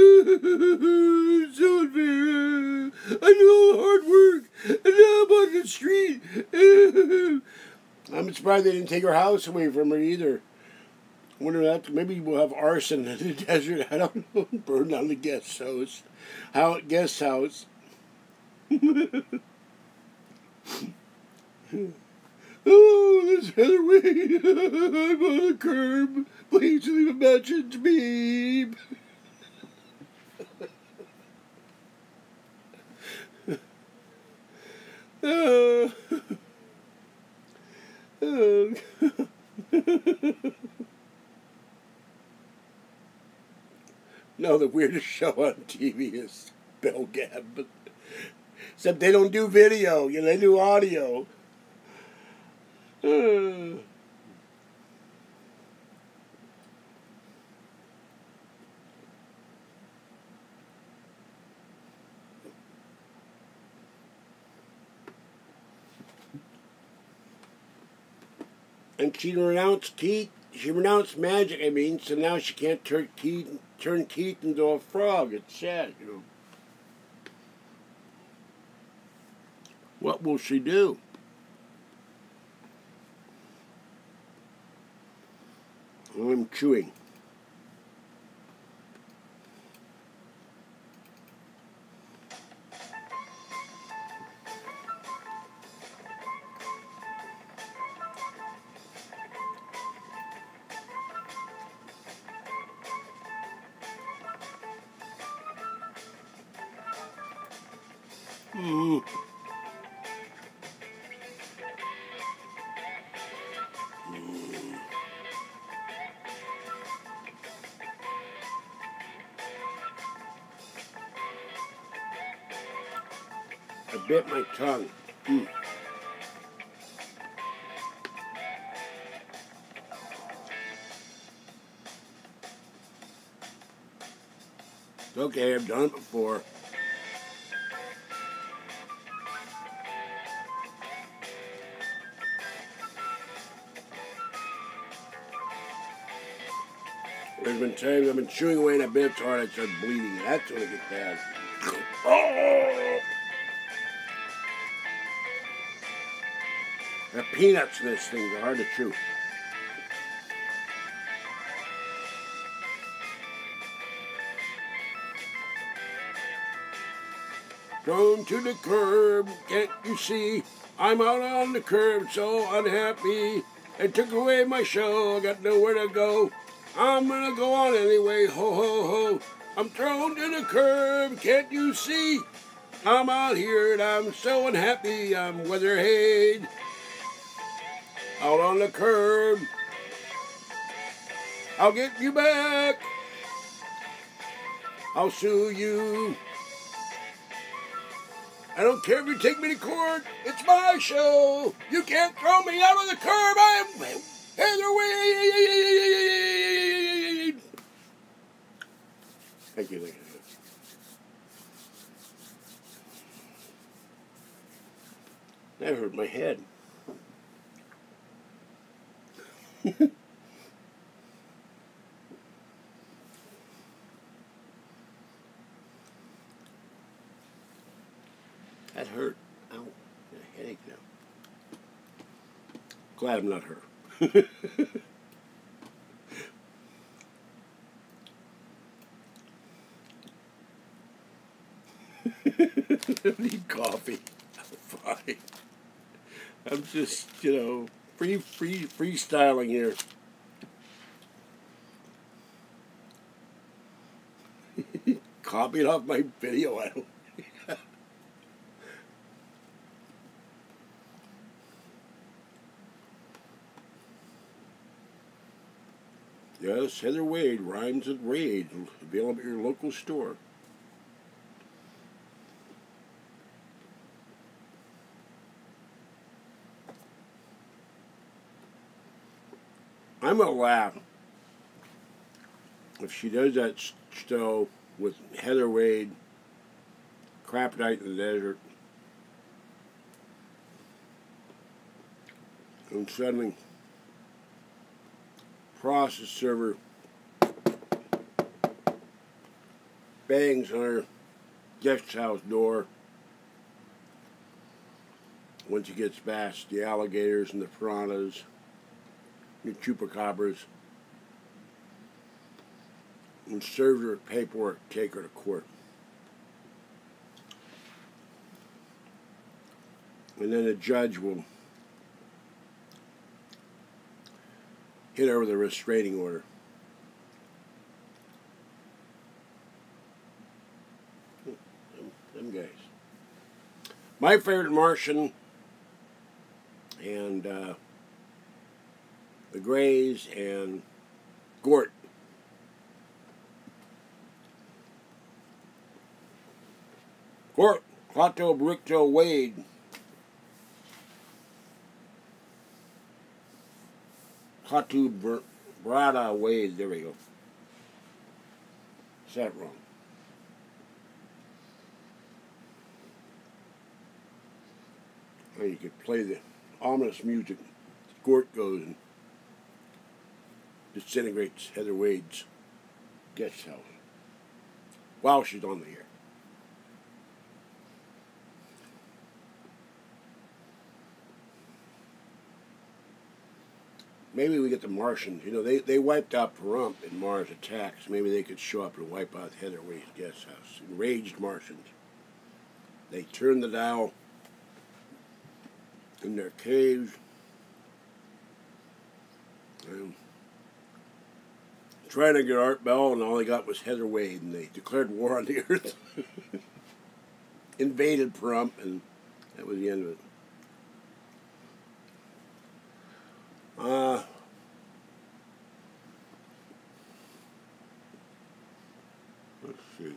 It's so unfair. I do all the hard work. And now I'm on the street. I'm surprised they didn't take her house away from her either. I wonder that maybe we'll have arson in the desert. I don't know. Burn down the guest house. Guest house. Oh, this Heather Wade. I'm on the curb. Please leave a message, beep. No, the weirdest show on TV is Bellgab, but except they don't do video, you know, they do audio. And she renounced magic, I mean, so now she can't turn Keith into a frog. It's sad, you know. What will she do? I'm chewing. I bit my tongue. It's okay, I've done it before. There's been times I've been chewing away and I bit so hard I start bleeding. That's when it gets bad. Oh! The peanuts in this thing are hard to chew. Thrown to the curb, can't you see? I'm out on the curb, so unhappy. They took away my show, I got nowhere to go. I'm gonna go on anyway, ho ho ho. I'm thrown to the curb, can't you see? I'm out here and I'm so unhappy, I'm weatherhead. Out on the curb. I'll get you back. I'll sue you. I don't care if you take me to court. It's my show. You can't throw me out on the curb. Heather Wade! Thank you, thank you. That hurt my head. That hurt. Ow. Got a headache now. Glad I'm not her. I need coffee. I'm fine. I'm just, freestyling here. Copied off my video. I don't. Yes, Heather Wade rhymes with raid. Available at your local store. I'm gonna laugh if she does that show with Heather Wade, crap night in the desert, and suddenly process server bangs on her guest house door once he gets past the alligators and the piranhas, the chupacabras, and serves her paperwork to take her to court. And then the judge will hit her with a restraining order. Them guys. My favorite Martian and the Greys and Gort. Gort, Clato, Brickto, Wade. Clato, Brada, Wade. There we go. Is that wrong? Or you could play the ominous music. Gort goes and disintegrates Heather Wade's guest house while she's on the air. Maybe we get the Martians. They wiped out Pahrump in Mars Attacks. Maybe they could show up and wipe out Heather Wade's guest house. Enraged Martians. They turn the dial in their caves. Trying to get Art Bell, and all they got was Heather Wade, and they declared war on the Earth. Invaded Pahrump, and that was the end of it. Let's see.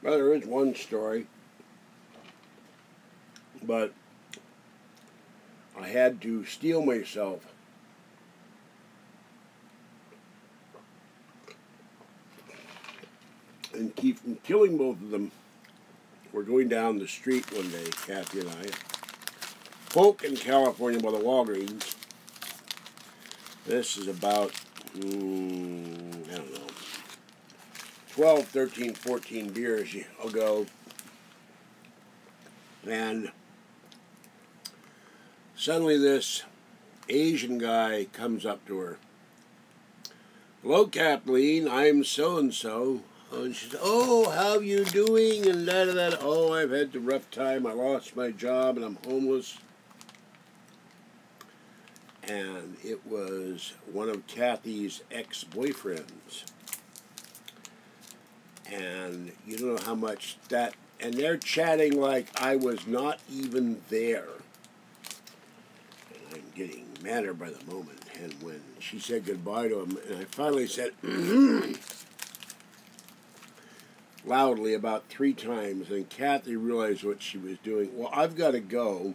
Well, there is one story, but I had to steel myself and keep from killing both of them. We're going down the street one day, Kathy and I, Polk in California by the Walgreens. This is about, I don't know, 12, 13, 14 beers ago, and suddenly this Asian guy comes up to her. "Hello, Kathleen, I'm so-and-so. And she said, "Oh, how you doing?" And da. "Oh, I've had a rough time. I lost my job and I'm homeless." And it was one of Kathy's ex-boyfriends. And you don't know how much that... And they're chatting like I was not even there. And I'm getting madder by the moment. And when she said goodbye to him, and I finally said, loudly about 3 times, and Kathy realized what she was doing. "Well, I've got to go."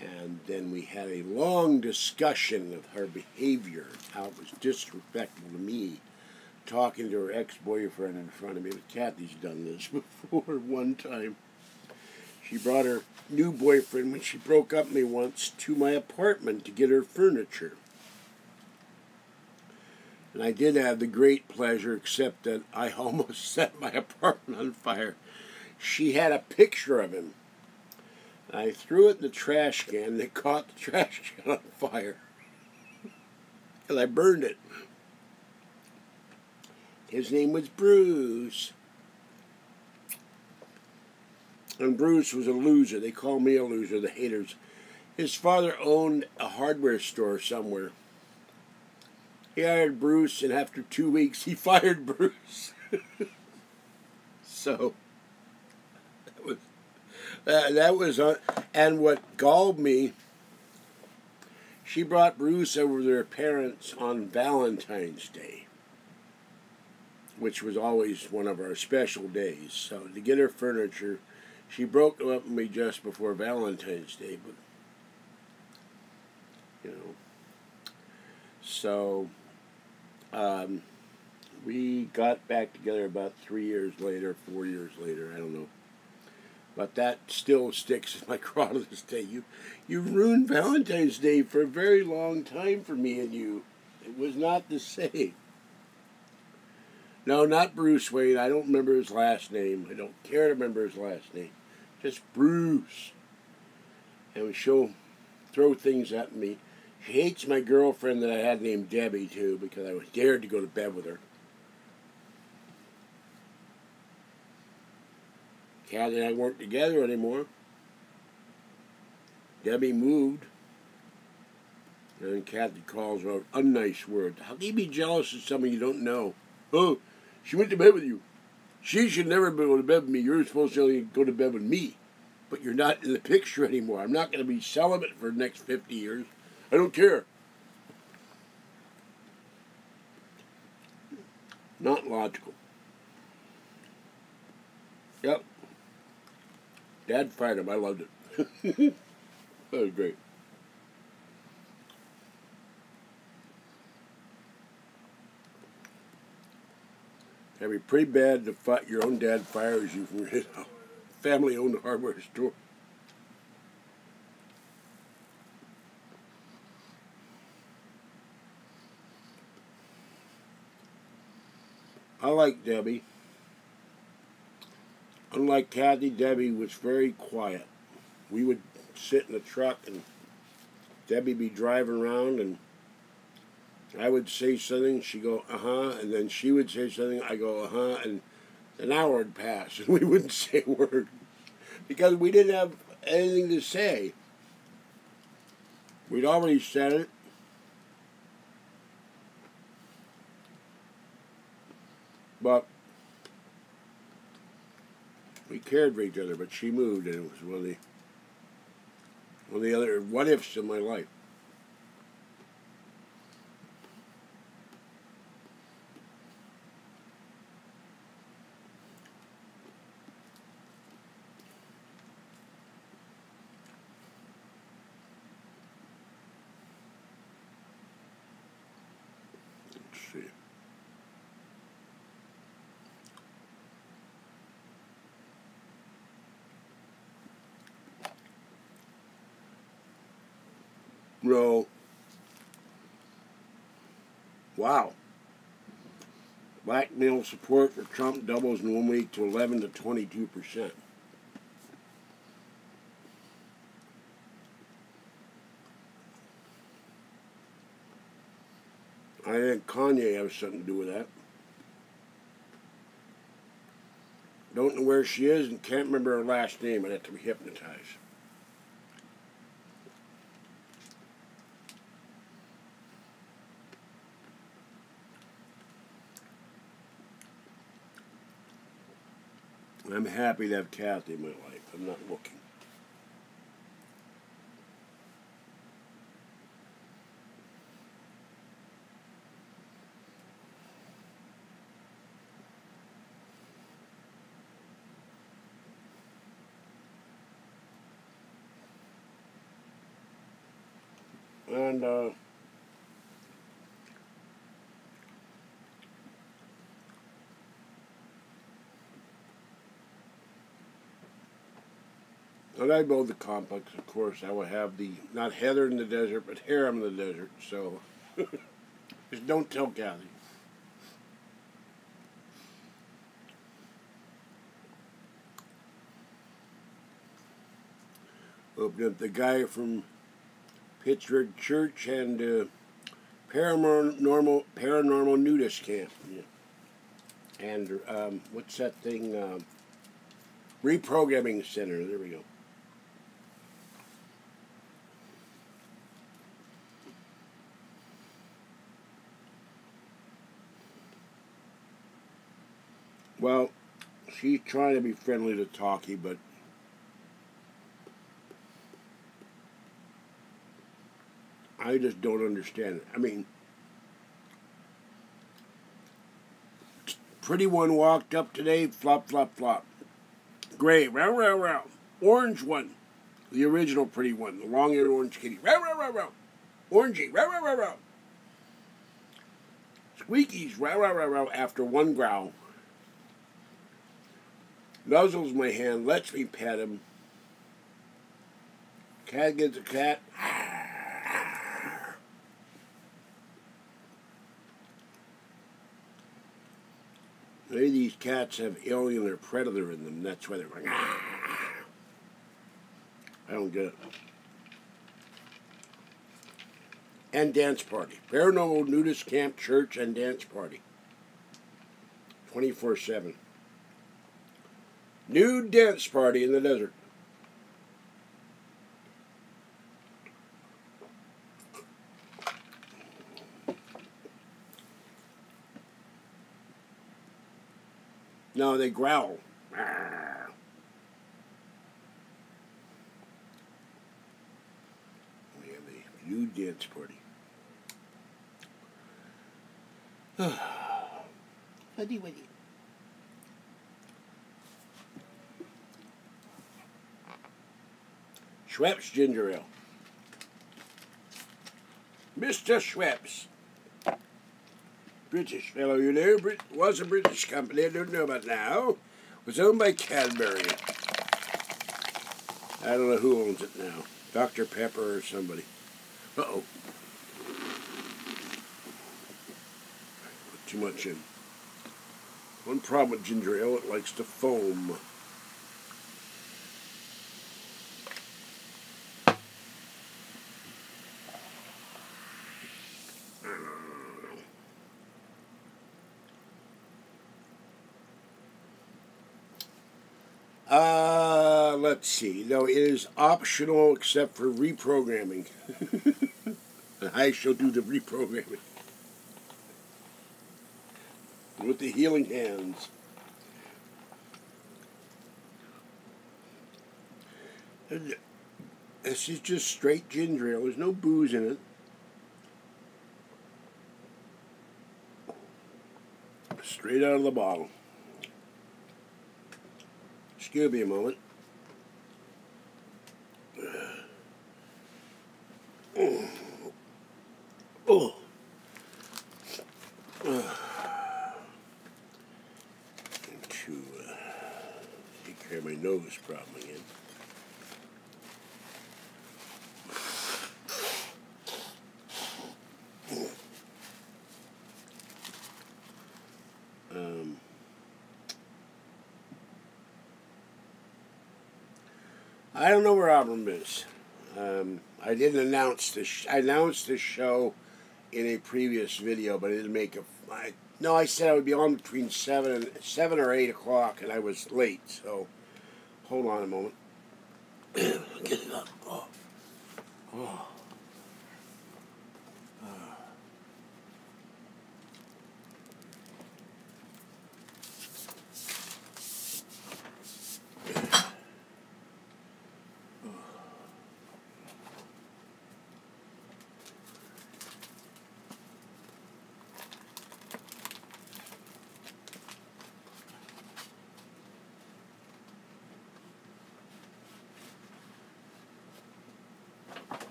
And then we had a long discussion of her behavior, how it was disrespectful to me, talking to her ex-boyfriend in front of me. But Kathy's done this before one time. She brought her new boyfriend, when she broke up with me once, to my apartment to get her furniture. And I did have the great pleasure, except that I almost set my apartment on fire. She had a picture of him. I threw it in the trash can, and it caught the trash can on fire. And I burned it. His name was Bruce. And Bruce was a loser. They call me a loser, the haters. His father owned a hardware store somewhere. He hired Bruce, and after 2 weeks, he fired Bruce. So... that was, and what galled me, she brought Bruce over to their parents on Valentine's Day, which was always one of our special days. So to get her furniture, she broke up with me just before Valentine's Day, but, you know, so we got back together about 3 years later, 4 years later, I don't know. But that still sticks in my craw to this day. You ruined Valentine's Day for a very long time for me and you. It was not the same. No, not Bruce Wayne. I don't remember his last name. I don't care to remember his last name. Just Bruce. And she'll throw things at me. She hates my girlfriend that I had named Debbie, too, because I was dared to go to bed with her. Kathy and I weren't together anymore. Debbie moved. And Kathy calls her unnice words. How can you be jealous of someone you don't know? "Oh, she went to bed with you. She should never go to bed with me. You're supposed to only go to bed with me. But you're not in the picture anymore. I'm not going to be celibate for the next 50 years. I don't care." Not logical. Yep. Dad fired him. I loved it. That was great. That'd be pretty bad to your own dad fires you from a family-owned hardware store. I like Debbie. Unlike Kathy, Debbie was very quiet. We would sit in the truck and Debbie be driving around and I would say something, she'd go, uh-huh, and then she would say something, I go, uh-huh, and an hour would pass and we wouldn't say a word because we didn't have anything to say. We'd already said it. But we cared for each other, but she moved, and it was one of the other what-ifs in my life. Let's see. No. Wow. Black male support for Trump doubles in 1 week to 11 to 22%. I think Kanye has something to do with that. Don't know where she is and can't remember her last name. I'd have to be hypnotized. I'm happy to have Kathy in my life. I'm not looking. And when I build the complex, of course, I will have the, not Heather in the desert, but harem in the desert. So, just don't tell Kathy. Opened up the guy from Pittsburgh Church and paranormal nudist camp. Yeah. And what's that thing? Reprogramming center. There we go. Well, she's trying to be friendly to Talkie, but I just don't understand it. I mean, pretty one walked up today, flop, flop, flop. Gray, row, row, row. Orange one, the original pretty one, the long-haired orange kitty. Row, row, row, row. Orangey, row, row, row, row. Squeaky's row, row, row, row after one growl. Nuzzles my hand, lets me pet him. Cat gets a cat. Maybe these cats have alien or predator in them. That's why they're going. I don't get it. And dance party. Paranormal nudist camp, church, and dance party. 24/7. Nude dance party in the desert. No, they growl. We have a nude dance party. Fuddy wuddy. Schweppes ginger ale. Mr. Schweppes. British fellow, you know. Was a British company, I don't know about now. Was owned by Cadbury. I don't know who owns it now. Dr. Pepper or somebody. Uh-oh. Put too much in. One problem with ginger ale, it likes to foam. Let's see. No, it is optional except for reprogramming. I shall do the reprogramming. With the healing hands. And this is just straight ginger ale. There's no booze in it. Straight out of the bottle. Excuse me a moment. Oh. To take care of my nose problem again. I don't know where Abram is. I didn't announce this. I announced this show in a previous video, but I didn't make a. I No, I said I would be on between 7 or 8 o'clock, and I was late. So, hold on a moment. Get it up. Oh. Oh.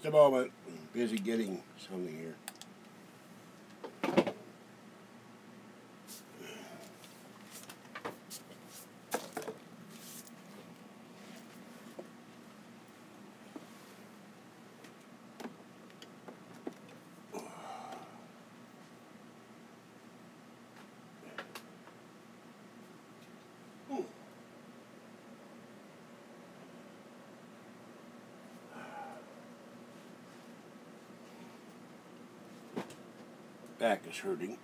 Just a moment. I'm busy getting something here. Back is hurting.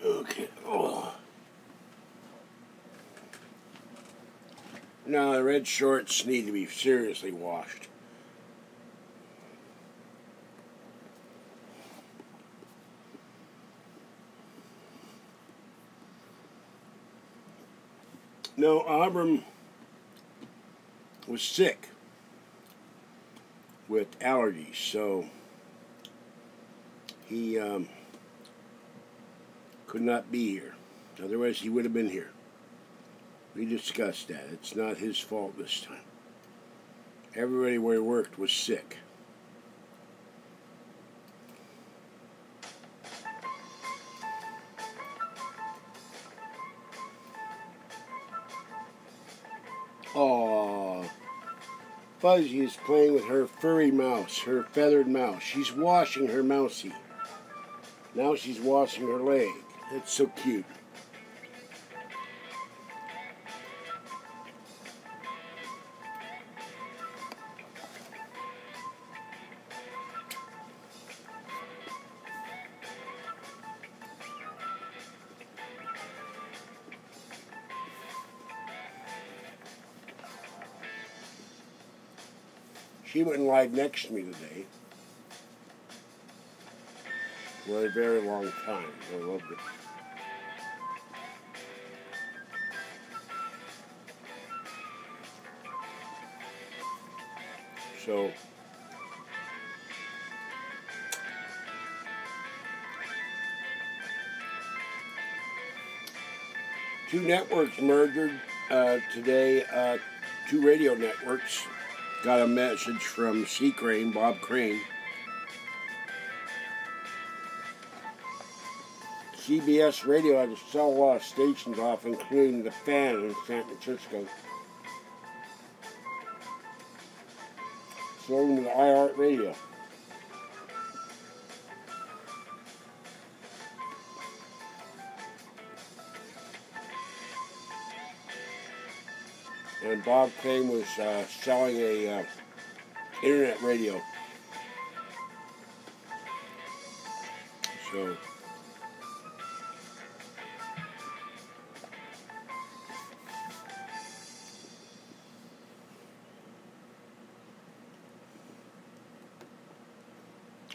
Okay. Oh. No, the red shorts need to be seriously washed. No, Abram was sick with allergies, so he could not be here. Otherwise, he would have been here. We discussed that. It's not his fault this time. Everybody where he worked was sick. Aww. Fuzzy is playing with her furry mouse, her feathered mouse. She's washing her mousie. Now she's washing her leg. It's so cute. She went and lied next to me today for a very long time. I loved it. So, two networks merged today, two radio networks. Got a message from C. Crane, Bob Crane. CBS Radio had to sell a lot of stations off, including the Fan in San Francisco. Sold them to iHeart Radio. And Bob Crane was selling a internet radio. So,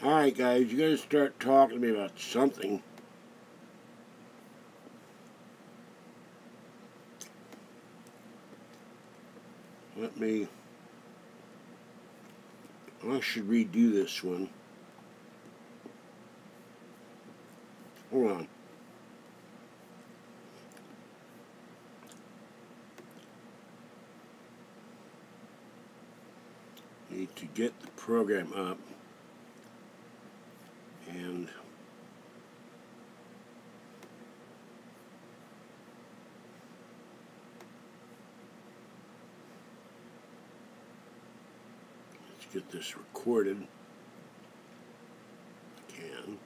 alright guys, you gotta start talking to me about something. I should redo this one. Hold on. Need to get the program up and get this recorded. Can.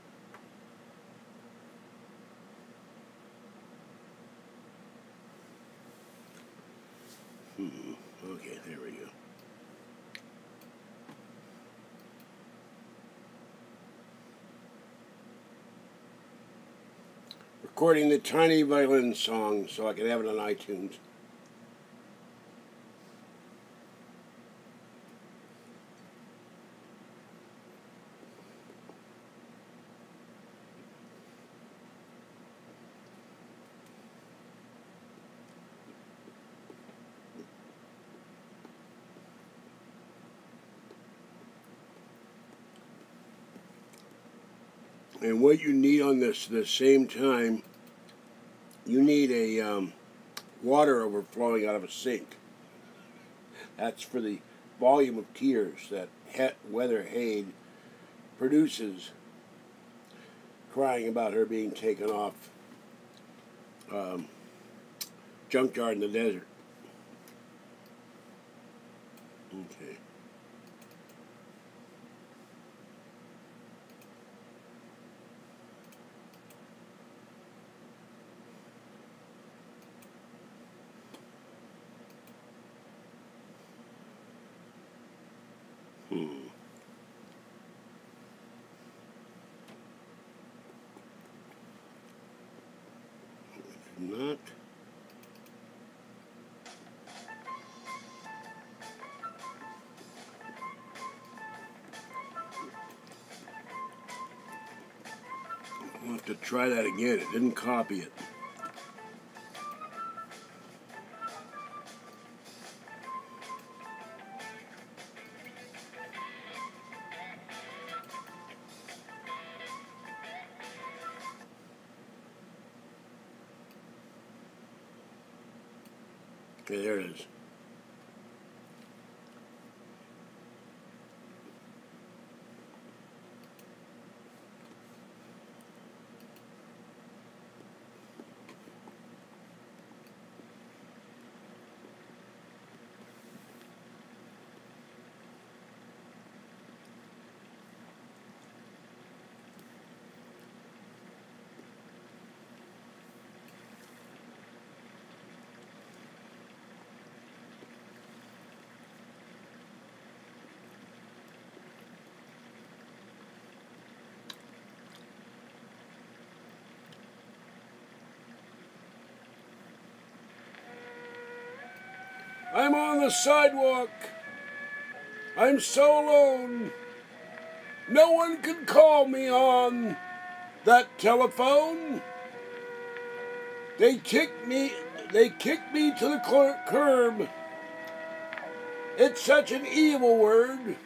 Okay, there we go. Recording the tiny violin song so I can have it on iTunes. And what you need on this at the same time, you need a water overflowing out of a sink. That's for the volume of tears that Weather Haid produces, crying about her being taken off junkyard in the desert. Okay. Not. I'll have to try that again. It didn't copy it. Okay, there it is. I'm on the sidewalk. I'm so alone. No one can call me on that telephone. They kicked me to the curb. It's such an evil word.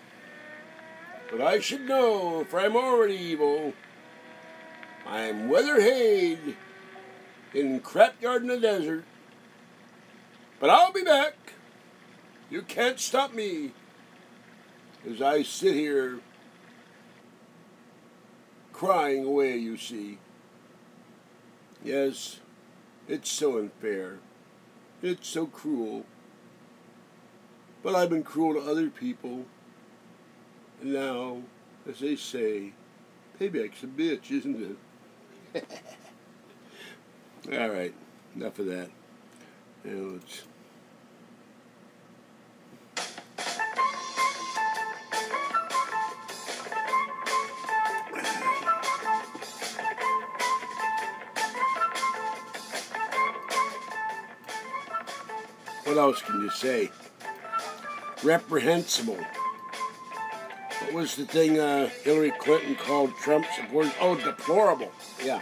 But I should know, for I'm already evil. I'm Weather Haid in Crapyard in the Desert. But I'll be back. You can't stop me as I sit here crying away, you see. Yes, it's so unfair. It's so cruel. But I've been cruel to other people. And now, as they say, payback's a bitch, isn't it? All right, enough of that. Now let's... What else can you say? Reprehensible. What was the thing Hillary Clinton called Trump supporters? Oh, deplorable. Yeah.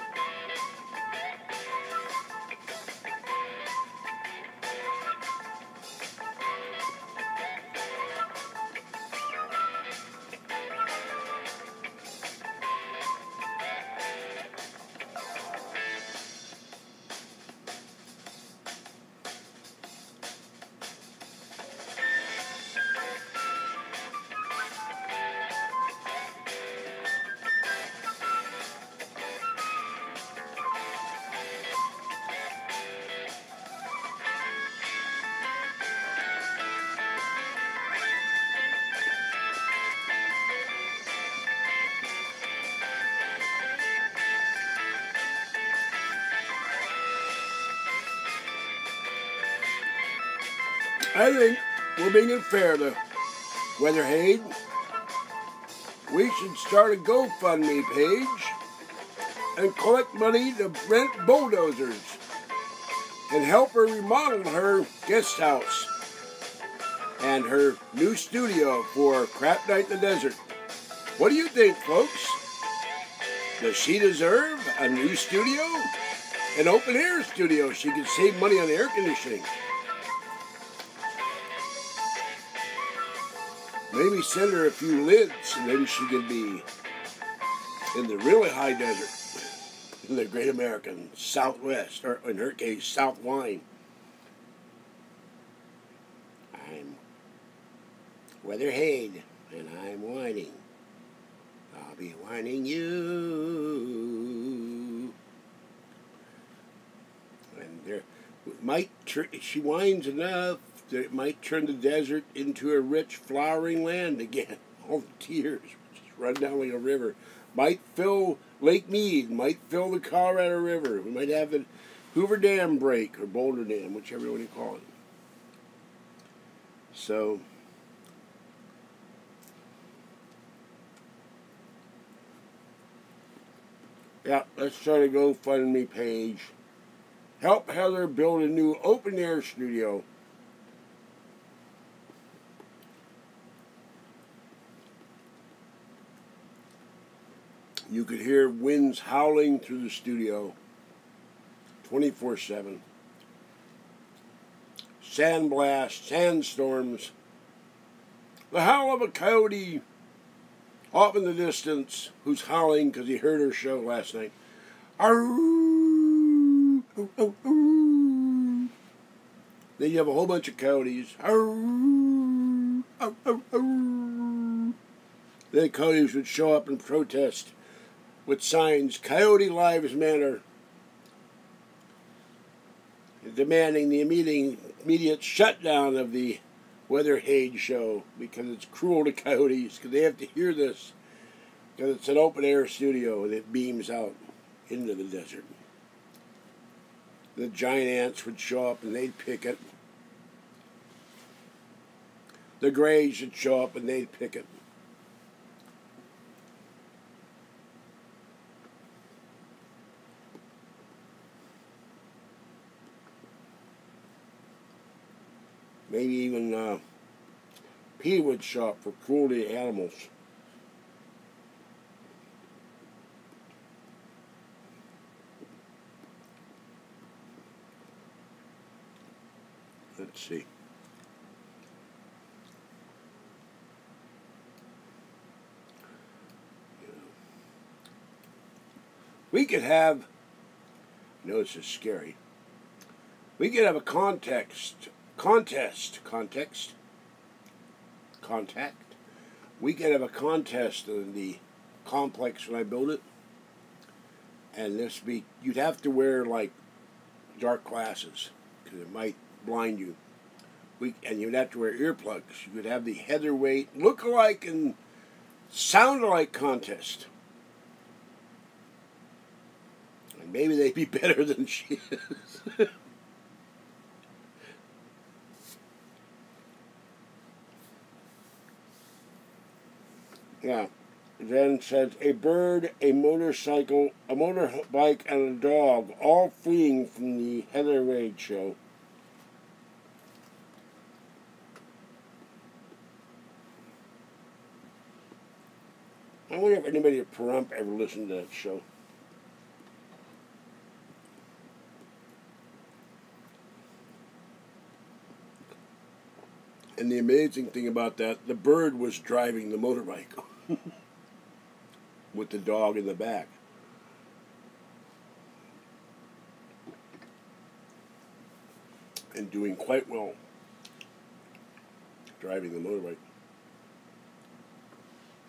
I think we're being unfair to Weatherhead. We should start a GoFundMe page and collect money to rent bulldozers and help her remodel her guest house and her new studio for Crap Night in the Desert. What do you think, folks? Does she deserve a new studio? An open air studio. She can save money on air conditioning. Maybe send her a few lids and then she could be in the really high desert, in the great American Southwest, or in her case, South Wine. I'm Weatherhead, and I'm whining. I'll be whining you. And there might she whines enough that it might turn the desert into a rich, flowering land again. All the tears just run down like a river. Might fill Lake Mead, might fill the Colorado River. We might have the Hoover Dam break, or Boulder Dam, whichever one you call it. So, yeah, let's try to GoFundMe page. Help Heather build a new open-air studio. You could hear winds howling through the studio 24/7. Sandblast, sandstorms. The howl of a coyote off in the distance who's howling because he heard her show last night. Arroo, oh, oh, oh. Then you have a whole bunch of coyotes. Arroo, oh, oh, oh. Then coyotes would show up and protest with signs, Coyote Lives Matter, demanding the immediate shutdown of the Weatherhead show because it's cruel to coyotes, because they have to hear this, because it's an open-air studio and it beams out into the desert. The giant ants would show up and they'd pick it. The grays would show up and they'd pick it. Maybe even PETA would show up for cruelty to animals. Let's see. We could have, I know this is scary, we could have a contact. We could have a contest in the complex when I build it, and you'd have to wear like dark glasses because it might blind you. And you'd have to wear earplugs. You could have the Heatherweight look-alike and sound-alike contest, and maybe they'd be better than she is. Yeah. Then says, a bird, a motorcycle, a motorbike, and a dog, all fleeing from the Heatherweight show. I wonder if anybody at Pahrump ever listened to that show. And the amazing thing about that, the bird was driving the motorbike with the dog in the back. And doing quite well driving the motorbike.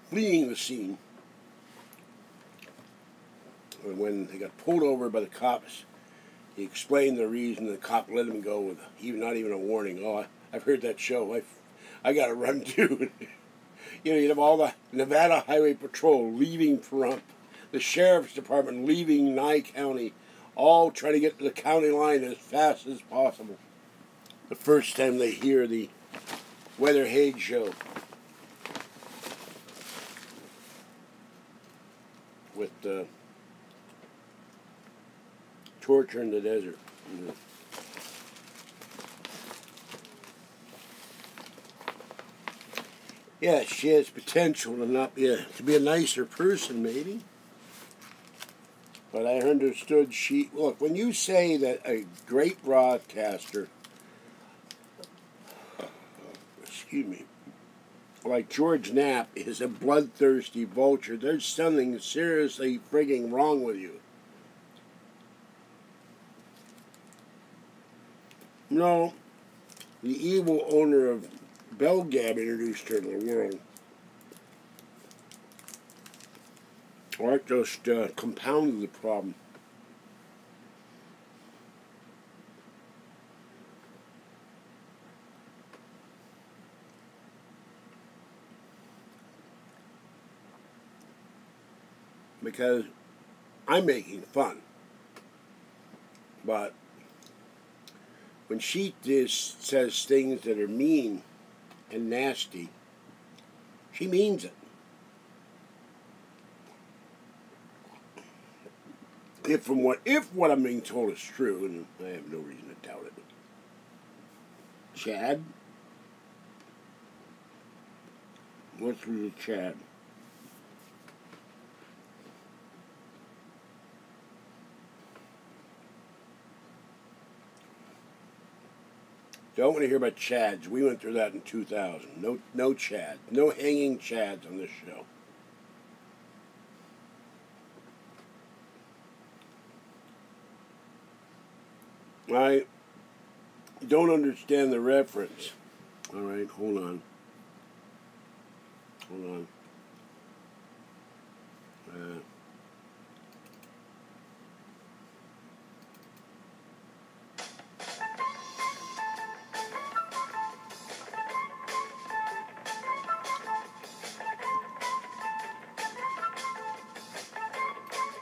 Fleeing the scene. And when they got pulled over by the cops, he explained the reason the cop let him go with not even a warning. Oh, I've heard that show. I got to run too. You'd have all the Nevada Highway Patrol leaving Pahrump, the Sheriff's Department leaving Nye County, all trying to get to the county line as fast as possible. the first time they hear the Weather Haze show with torture in the desert. Yeah, she has potential to be a nicer person, maybe. But I understood look, when you say that a great broadcaster, excuse me, like George Knapp is a bloodthirsty vulture, there's something seriously frigging wrong with you. No, the evil owner of Bellgab introduced her to the world. Or it just compounded the problem. Because I'm making fun. But when she just says things that are mean and nasty, she means it. If what I'm being told is true, and I have no reason to doubt it. Chad? What's with the Chad? Don't want to hear about Chads. We went through that in 2000. No Chad. No hanging Chads on this show. I don't understand the reference. All right, hold on. Hold on.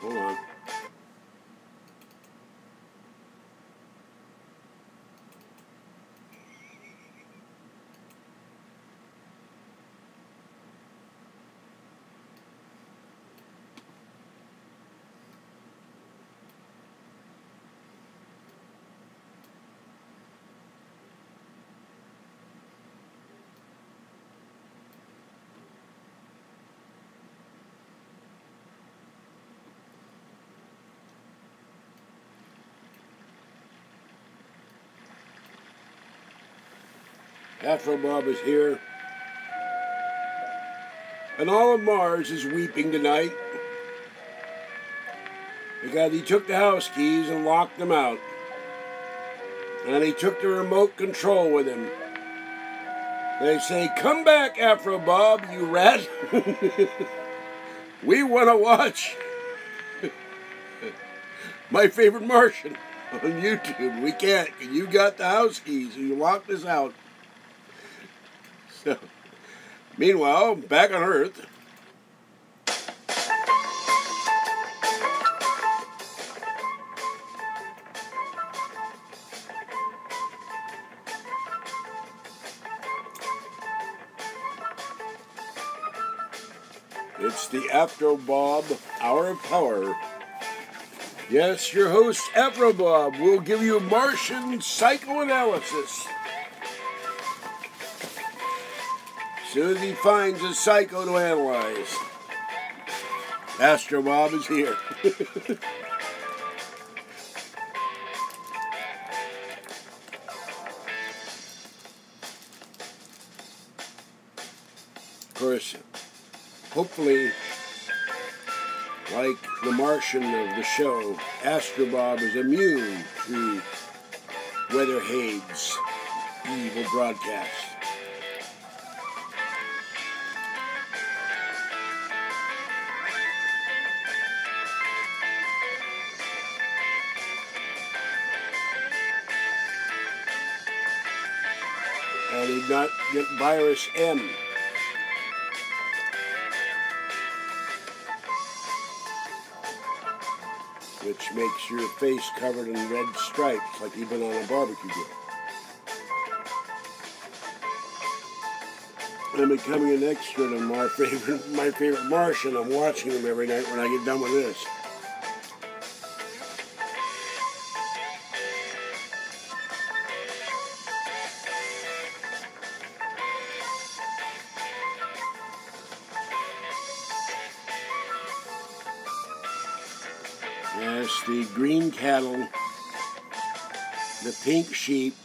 Hold on. Afro Bob is here. And all of Mars is weeping tonight because he took the house keys and locked them out. And he took the remote control with him. They say, "Come back, Afro Bob, you rat." We want to watch My Favorite Martian on YouTube. We can't. You got the house keys and you locked us out. So, meanwhile, back on Earth, it's the Afro Bob Hour of Power. Yes, your host, Afro Bob, will give you Martian psychoanalysis. As soon as he finds a psycho to analyze, Astro Bob is here. Of course, hopefully, like the Martian of the show, Astro Bob is immune to Weather Haze's evil broadcasts. And he did not get virus M. Which makes your face covered in red stripes like you've been on a barbecue grill. I'm becoming an expert on my favorite Martian. I'm watching them every night when I get done with this. Yes, the green cattle, the pink sheep,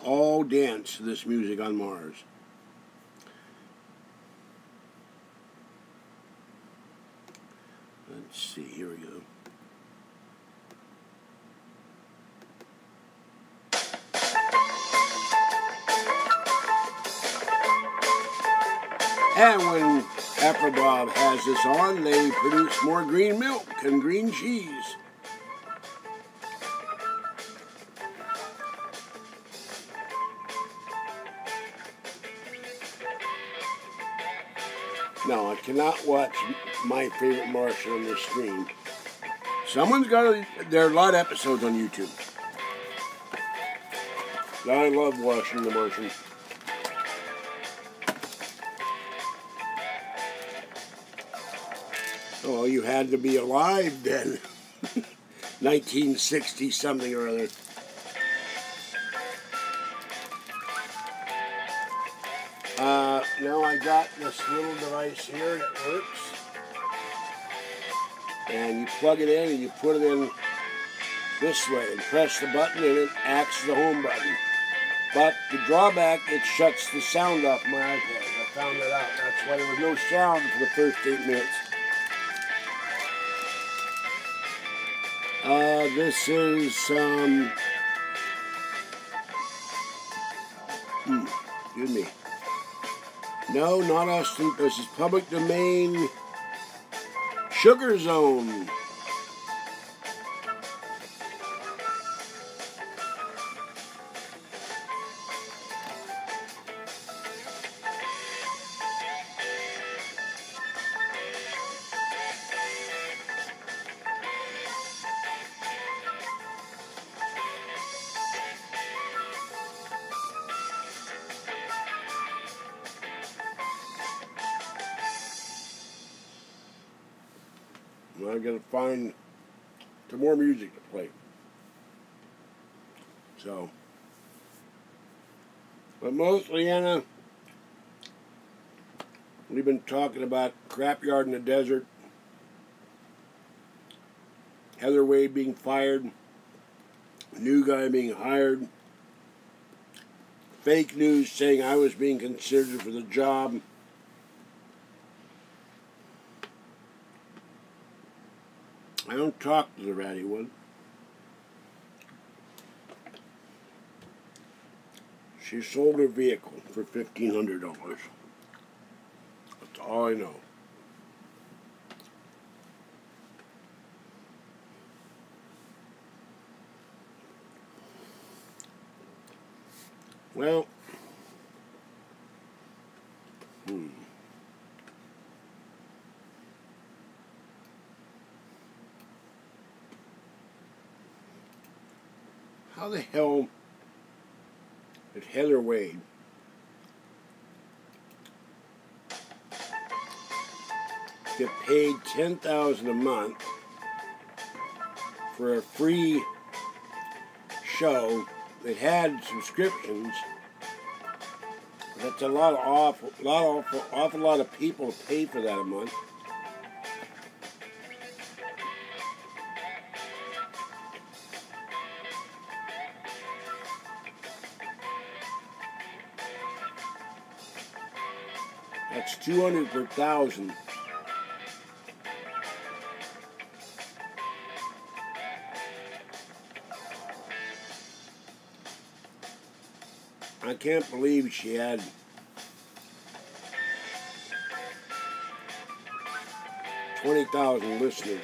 all dance to this music on Mars. Let's see, here we go. And when Afrobob has this on, they produce more green milk and green cheese. No, I cannot watch My Favorite Martian on this stream. Someone's got there are a lot of episodes on YouTube. I love watching The Martian. Oh, you had to be alive then. 1960 something or other. Now I got this little device here that works. And you plug it in and you put it in this way and press the button and it acts as the home button. But the drawback, it shuts the sound off my iPad. I found that out. That's why there was no sound for the first 8 minutes. This is excuse me. No, not Austin. This is public domain. Sugar Zone. I gotta find some more music to play. So, but mostly, Anna, we've been talking about Crapyard in the Desert, Heather Wade being fired, new guy being hired, fake news saying I was being considered for the job. I don't talk to the ratty one. She sold her vehicle for $1,500. That's all I know. Well, how the hell did Heather Wade get paid $10,000 a month for a free show that had subscriptions? That's a lot of awful lot of people to pay for that a month. That's $200 per thousand. I can't believe she had 20,000 listeners.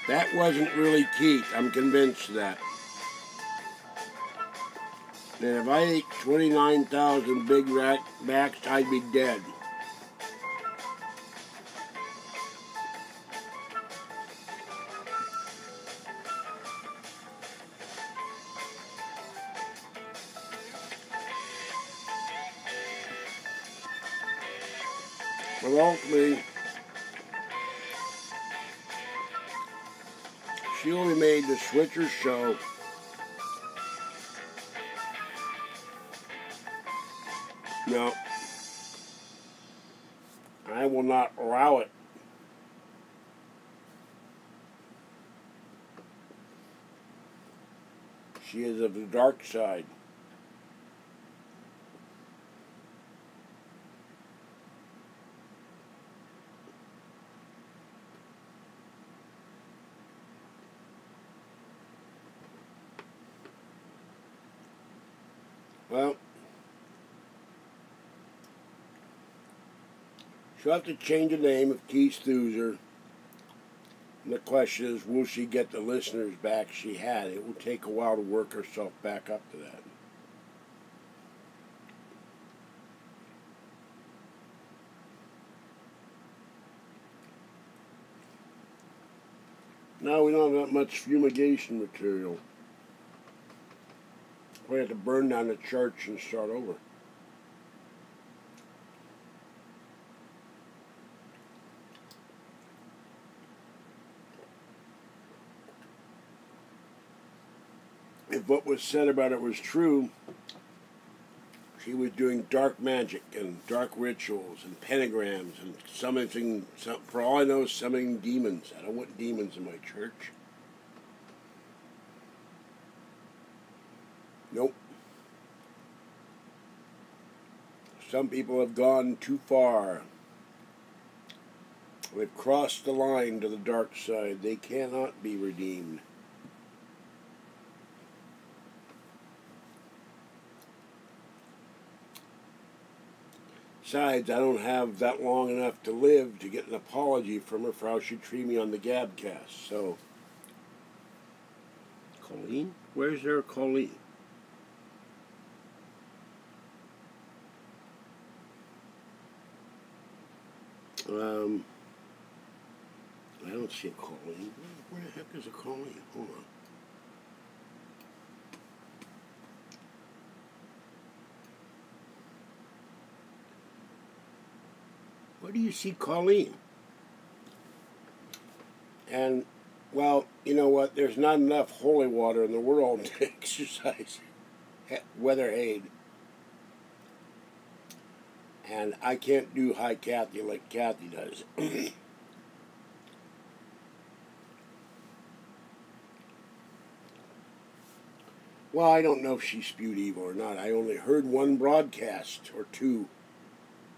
That wasn't really Keith. I'm convinced of that. And if I ate 29,000 Big Macs, I'd be dead. But ultimately, she only made the Switchers show. No, I will not allow it. She is of the dark side. Well, she'll have to change the name if Keith sues her. And the question is, will she get the listeners back she had? It will take a while to work herself back up to that. Now we don't have that much fumigation material. We have to burn down the church and start over. If what was said about it was true, she was doing dark magic and dark rituals and pentagrams and summoning, for all I know, summoning demons. I don't want demons in my church. Nope. Some people have gone too far. They've crossed the line to the dark side. They cannot be redeemed. Besides, I don't have that long enough to live to get an apology from her for how she treated me on the Gabcast. So, Colleen? Where's there a Colleen? I don't see a Colleen. Where the heck is a Colleen? Hold on. Where do you see Colleen? And, well, you know what? There's not enough holy water in the world to exercise Weatherhead. And I can't do high Kathy like Kathy does. Well, I don't know if she spewed evil or not. I only heard one broadcast or two.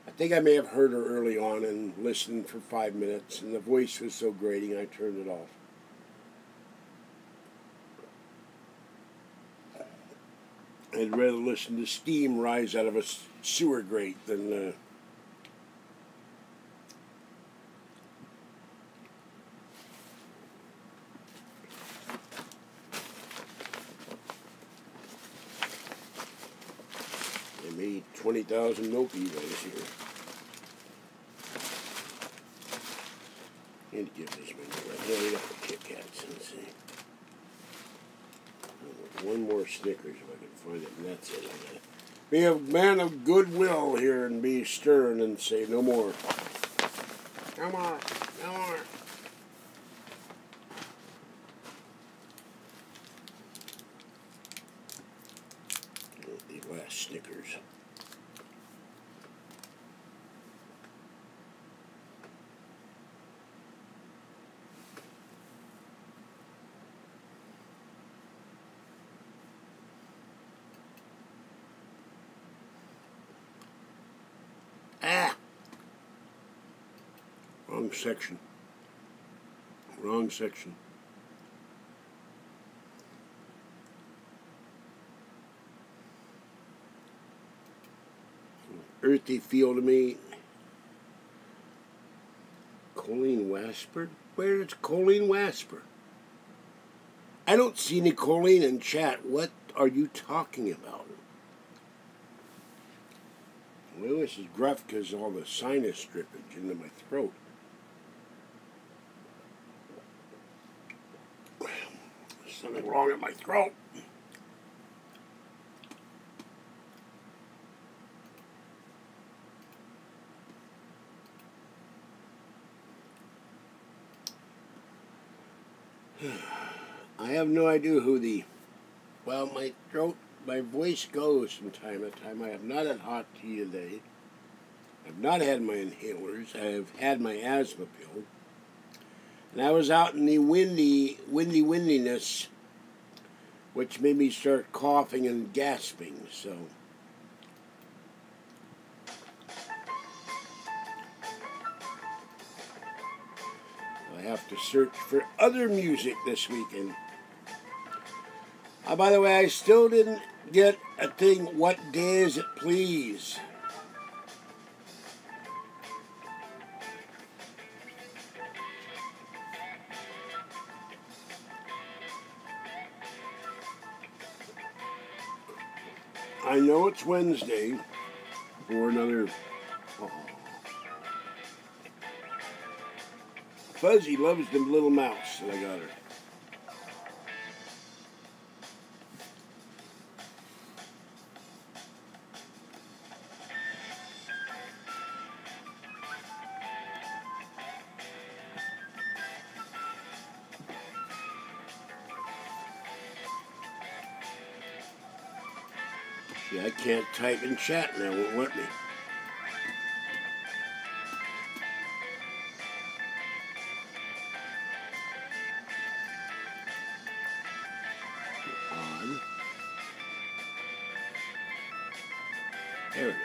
I think I may have heard her early on and listened for 5 minutes, and the voice was so grating I turned it off. I'd rather listen to steam rise out of a sewer grate than I made 20,000 Nokies here. Need to give this one a got the Kit Kats. Let's see. One more Snickers if I can find it, and that's it. I gotta be a man of goodwill here and be stern and say no more. No more. No more. The last Snickers. Wrong section. Wrong section. Earthy feel to me. Colleen Wasper? Where is Colleen Wasper? I don't see Nicolene in chat. What are you talking about? Well, this is gruff because all the sinus drippage into my throat. There's something wrong in my throat. I have no idea who the... Well, my voice goes from time to time. I have not had hot tea today. I've not had my inhalers. I have had my asthma pill. And I was out in the windiness, which made me start coughing and gasping, so... I have to search for other music this weekend. By the way, I still didn't get a thing, what day is it, please? I know it's Wednesday for another... Oh. Fuzzy loves the little mouse that I got her. See, I can't type in chat now, it won't let me. On. There we go.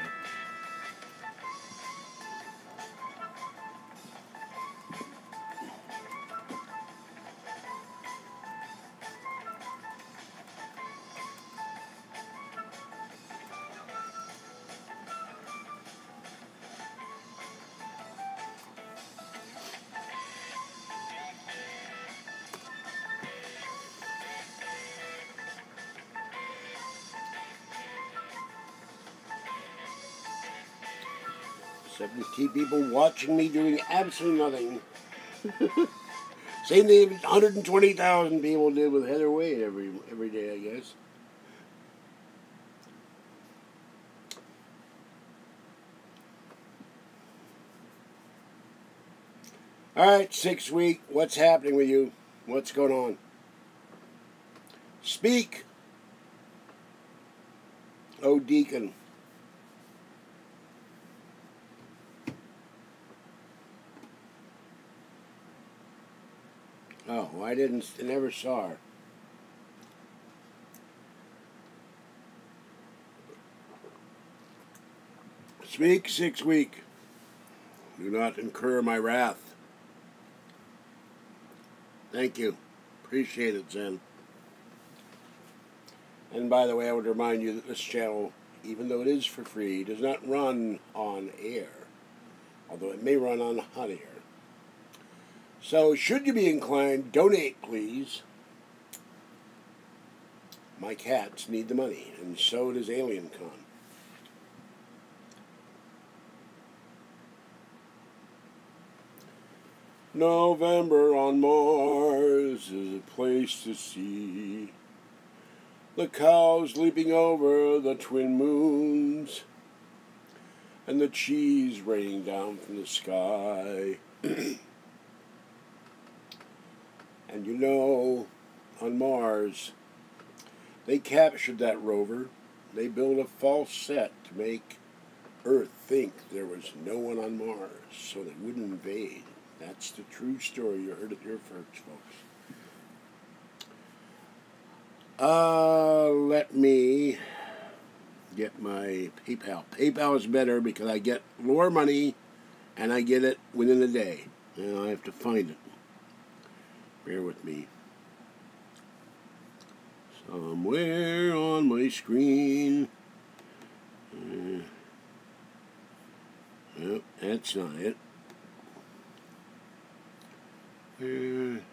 Seventy people watching me doing absolutely nothing. Same thing 120,000 people did with Heather Wade every day, I guess. Alright, 6th week. What's happening with you? What's going on? Speak! Oh, Deacon. Oh, I never saw her. Speak, 6th week. Do not incur my wrath. Thank you. Appreciate it, Zen. And by the way, I would remind you that this channel, even though it is for free, does not run on air. Although it may run on hot air. So, should you be inclined, donate, please. My cats need the money, and so does AlienCon. November on Mars is a place to see. The cows leaping over the twin moons, and the cheese raining down from the sky. And you know, on Mars, they captured that rover. They built a false set to make Earth think there was no one on Mars, so they wouldn't invade. That's the true story. You heard it here first, folks. Let me get my PayPal. PayPal is better because I get more money and I get it within a day. And I have to find it. Bear with me. Somewhere on my screen. Nope, that's not it. And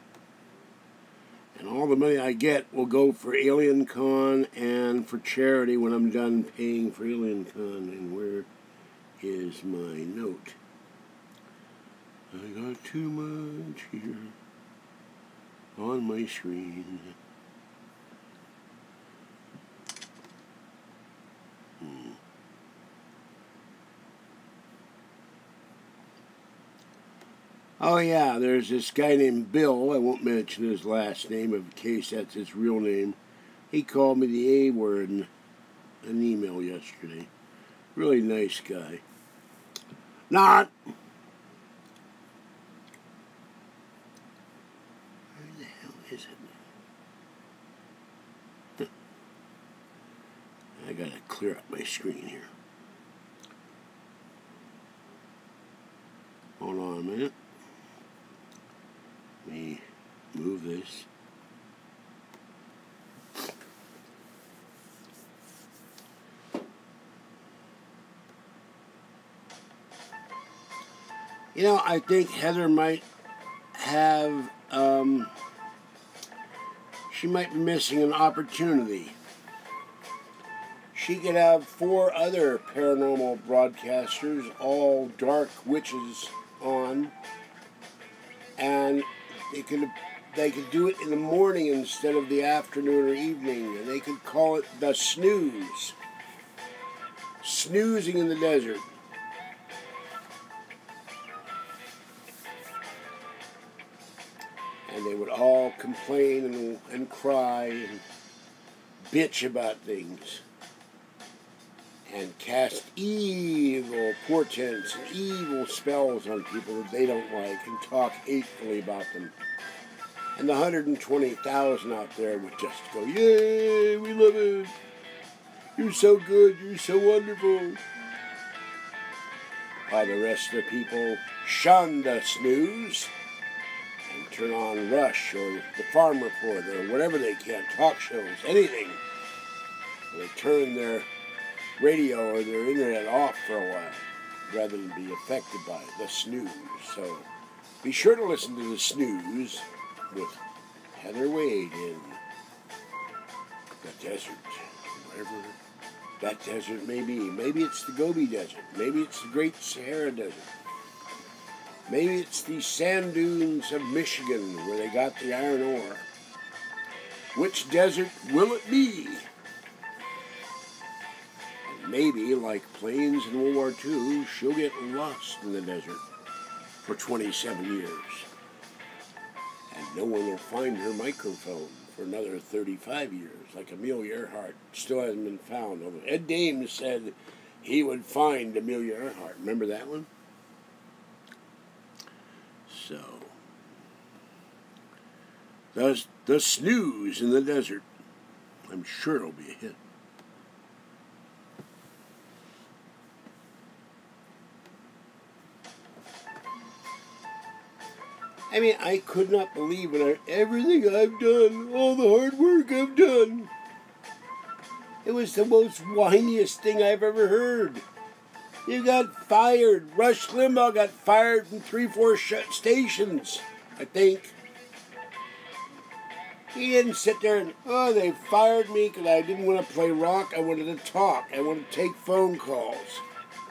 all all the money I get will go for Alien Con and for charity when I'm done paying for Alien Con. And where is my note? I got too much here on my screen. Oh yeah, there's this guy named Bill. I won't mention his last name in case that's his real name. He called me the A word in an email yesterday. Really nice guy. Not. Where the hell is it? I gotta clear up my screen here. Hold on a minute. Let me move this. You know, I think Heather might have, she might be missing an opportunity. She could have 4 other paranormal broadcasters, all dark witches, on, and they could do it in the morning instead of the afternoon or evening, and they could call it the snooze. Snoozing in the desert. And they would all complain and cry and bitch about things. And cast evil portents and evil spells on people that they don't like and talk hatefully about them. And the 120,000 out there would just go, yay, we love it. You're so good, you're so wonderful. While the rest of the people shun the snooze and turn on Rush or the Farm Report or whatever they can, talk shows, anything. And they turn their radio or their internet off for a while rather than be affected by the snooze. So be sure to listen to the snooze with Heather Wade in the desert, wherever that desert may be. Maybe it's the Gobi Desert. Maybe it's the Great Sahara Desert. Maybe it's the sand dunes of Michigan where they got the iron ore. Which desert will it be? And maybe, like planes in World War II, she'll get lost in the desert for 27 years. And no one will find her microphone for another 35 years, like Amelia Earhart still hasn't been found. Although Ed Dames said he would find Amelia Earhart. Remember that one? So, the snooze in the desert. I'm sure it'll be a hit. I mean, I could not believe it. Everything I've done, all the hard work I've done. It was the most whiniest thing I've ever heard. You got fired. Rush Limbaugh got fired from 3-4 stations, I think. He didn't sit there and, oh, they fired me because I didn't want to play rock. I wanted to talk. I wanted to take phone calls.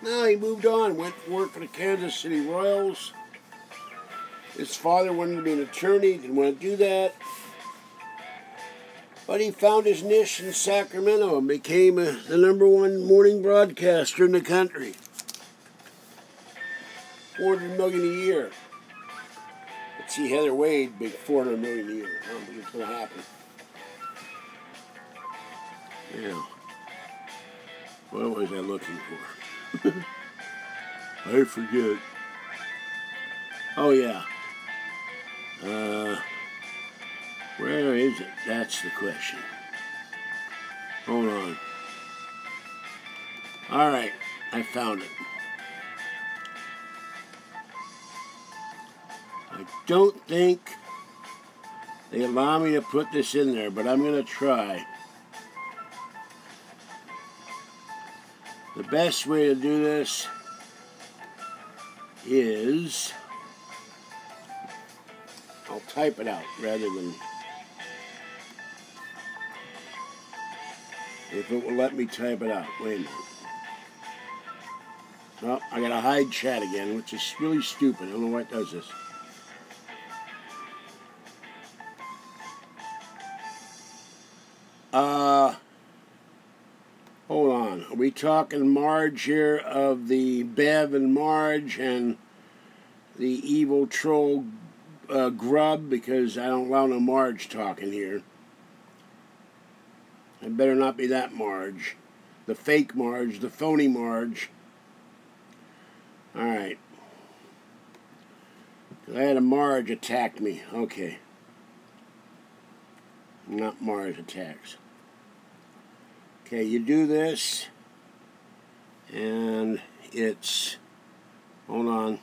No, he moved on. Went to work for the Kansas City Royals. His father wanted to be an attorney. Didn't want to do that. But he found his niche in Sacramento and became the #1 morning broadcaster in the country. $400 million a year. Let's see Heather Wade make $400 million a year. I don't think it's going to happen. Yeah. What was I looking for? I forget. Oh yeah. Where is it? That's the question. Hold on. All right, I found it. I don't think they allow me to put this in there, but I'm going to try. The best way to do this is I'll type it out rather than If it will let me type it out. Wait a minute. Oh, I gotta hide chat again, which is really stupid. I don't know why it does this. Hold on. Are we talking Marge here of the Bev and Marge and the evil troll grub? Because I don't allow no Marge talking here. It better not be that Marge. The fake Marge, the phony Marge. Alright. I had a Marge attack me. Okay. Not Marge attacks. Okay, you do this, and it's, hold on.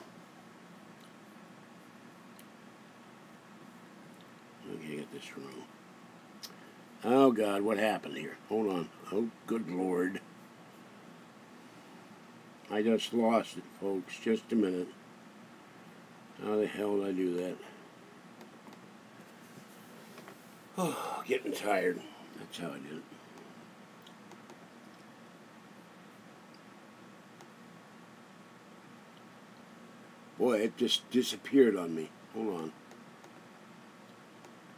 Okay, get this wrong. Oh God, what happened here? Hold on. Oh, good Lord. I just lost it, folks. Just a minute. How the hell did I do that? Oh, getting tired. That's how I did it. Boy, it just disappeared on me. Hold on.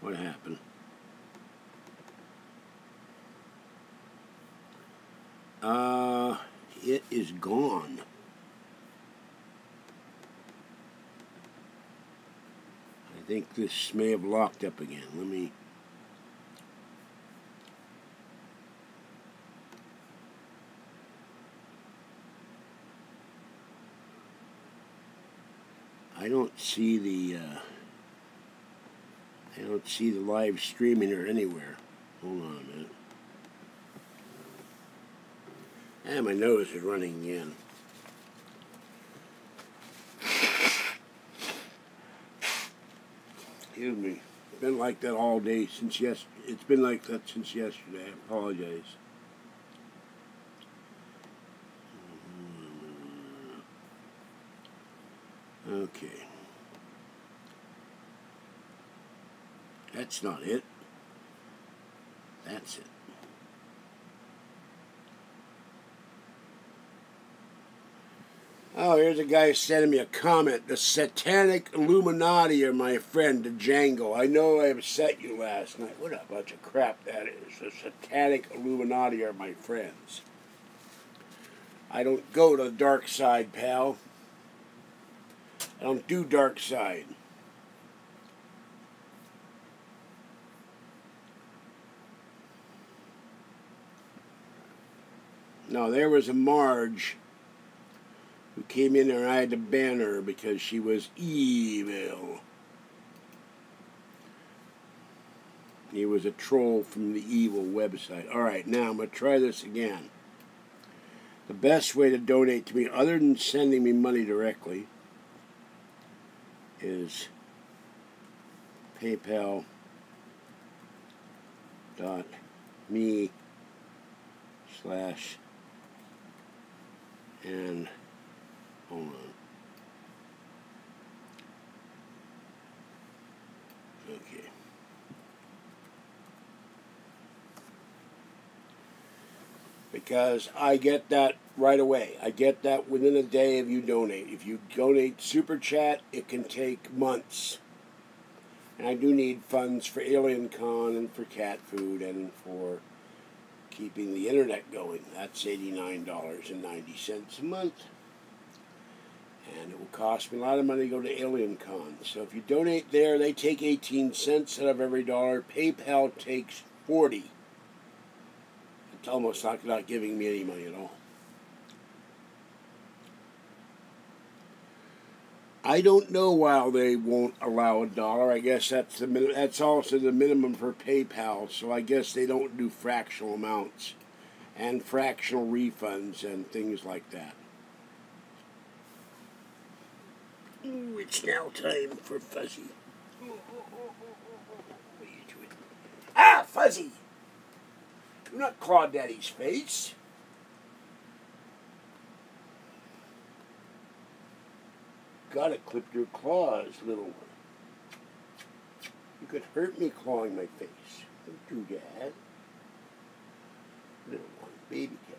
What happened? It is gone. I think this may have locked up again. Let me... I don't see the live streaming or anywhere. Hold on a minute. And my nose is running again. Excuse me. It's been like that all day since It's been like that since yesterday. I apologize. Okay. That's not it. That's it. Oh, here's a guy sending me a comment. The Satanic Illuminati are my friend, the Django. I know I upset you last night. What a bunch of crap that is. The Satanic Illuminati are my friends. I don't go to the dark side, pal. I don't do dark side. No, there was a Marge who came in there and I had to ban her because she was evil. He was a troll from the evil website. Alright, now I'm going to try this again. The best way to donate to me, other than sending me money directly, is PayPal.me / and hold on. Okay. Because I get that right away. I get that within a day if you donate. If you donate Super Chat, it can take months. And I do need funds for AlienCon and for cat food and for keeping the internet going. That's $89.90 a month. And it will cost me a lot of money to go to AlienCon. So if you donate there, they take 18 cents out of every dollar. PayPal takes 40. It's almost like not giving me any money at all. I don't know why they won't allow $1. I guess that's also the minimum for PayPal. So I guess they don't do fractional amounts and fractional refunds and things like that. Ooh, it's now time for Fuzzy. What are you doing? Ah, Fuzzy! Do not claw Daddy's face. Gotta clip your claws, little one. You could hurt me clawing my face. Don't do that. Little one, baby cat.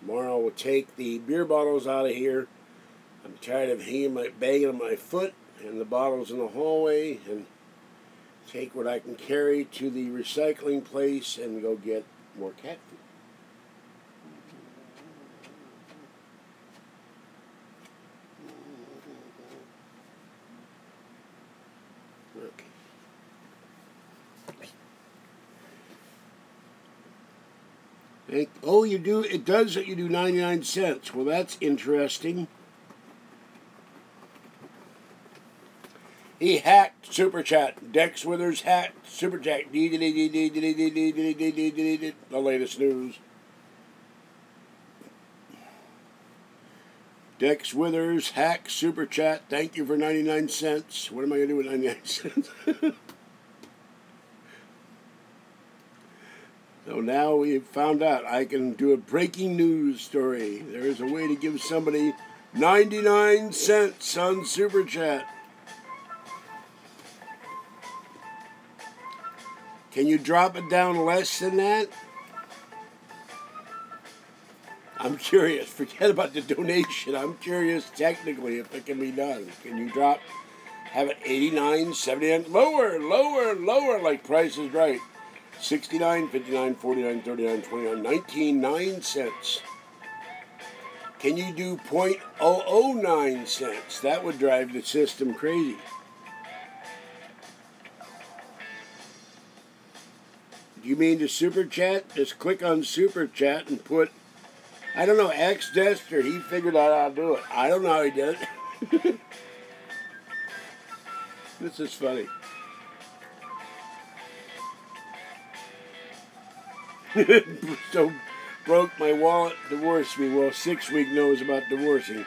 Tomorrow we'll take the beer bottles out of here. I'm tired of banging on my foot and the bottles in the hallway, and take what I can carry to the recycling place and go get more cat food. Oh, you do, it does that you do 99 cents. Well, that's interesting. He hacked Super Chat. Dex Withers hacked Super Chat. The latest news. Dex Withers hacked Super Chat. Thank you for 99 cents. What am I going to do with 99 cents? So now we've found out I can do a breaking news story. There is a way to give somebody 99 cents on Super Chat. Can you drop it down less than that? I'm curious. Forget about the donation. I'm curious technically if it can be done. Can you have it 89, 79, lower, like Price is Right. 69, 59, 49, 39, 29, 19, 9 cents. Can you do 0.009 cents? That would drive the system crazy. Do you mean to Super Chat? Just click on Super Chat and put, I don't know, X Dester. He figured out how to do it. I don't know how he did it. This is funny. So broke my wallet, divorced me. Well, 6 Week knows about divorcing.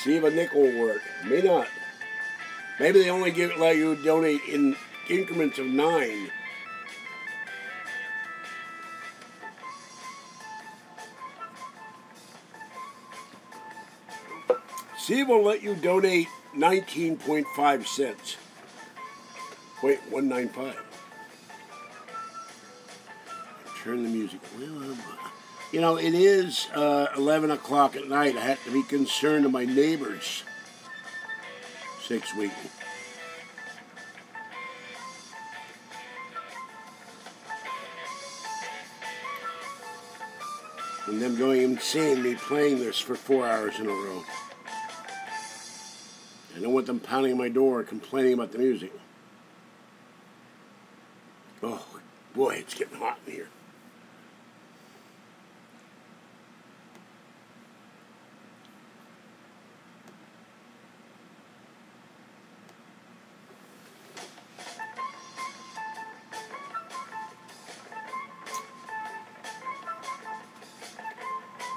See if a nickel will work. May not. Maybe they only let you donate in increments of 9. See if we'll let you donate 19.5 cents. Wait, 195. Turn the music. You know, it is 11 o'clock at night. I have to be concerned of my neighbors. 6 Week. And them going insane, me playing this for 4 hours in a row. I don't want them pounding on my door complaining about the music. Oh, boy, it's getting hot in here.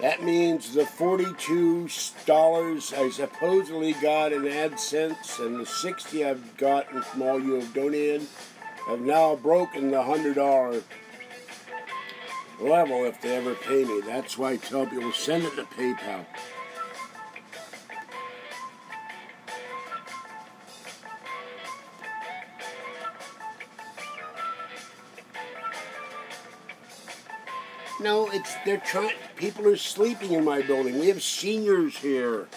That means the $42 I supposedly got in AdSense and the $60 I've gotten from all you have donated have now broken the $100 level if they ever pay me. That's why I tell people send it to PayPal. No, they're trying, people are sleeping in my building. We have seniors here.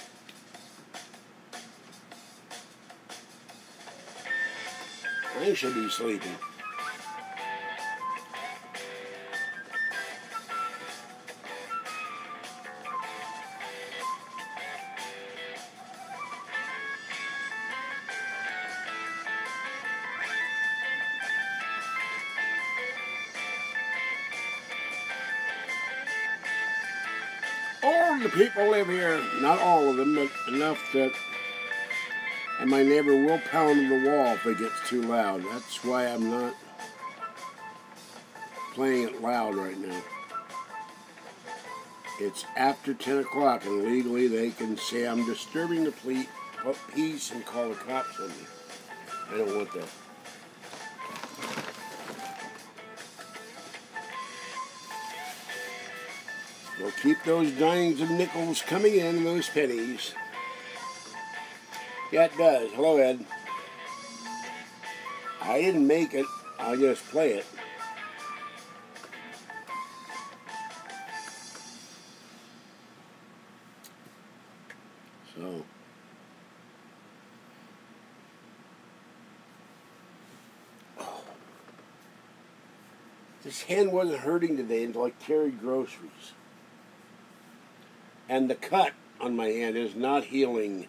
I should be sleeping. All of the people live here, not all of them, but enough that, and my neighbor will pound the wall if it gets too loud. That's why I'm not playing it loud right now. It's after 10 o'clock, and legally they can say I'm disturbing the peace and call the cops on me. I don't want that. We'll keep those dimes and nickels coming in, those pennies. Yeah, it does. Hello, Ed. I didn't make it. I'll just play it. So. Oh. This hand wasn't hurting today until I carried groceries. And the cut on my hand is not healing.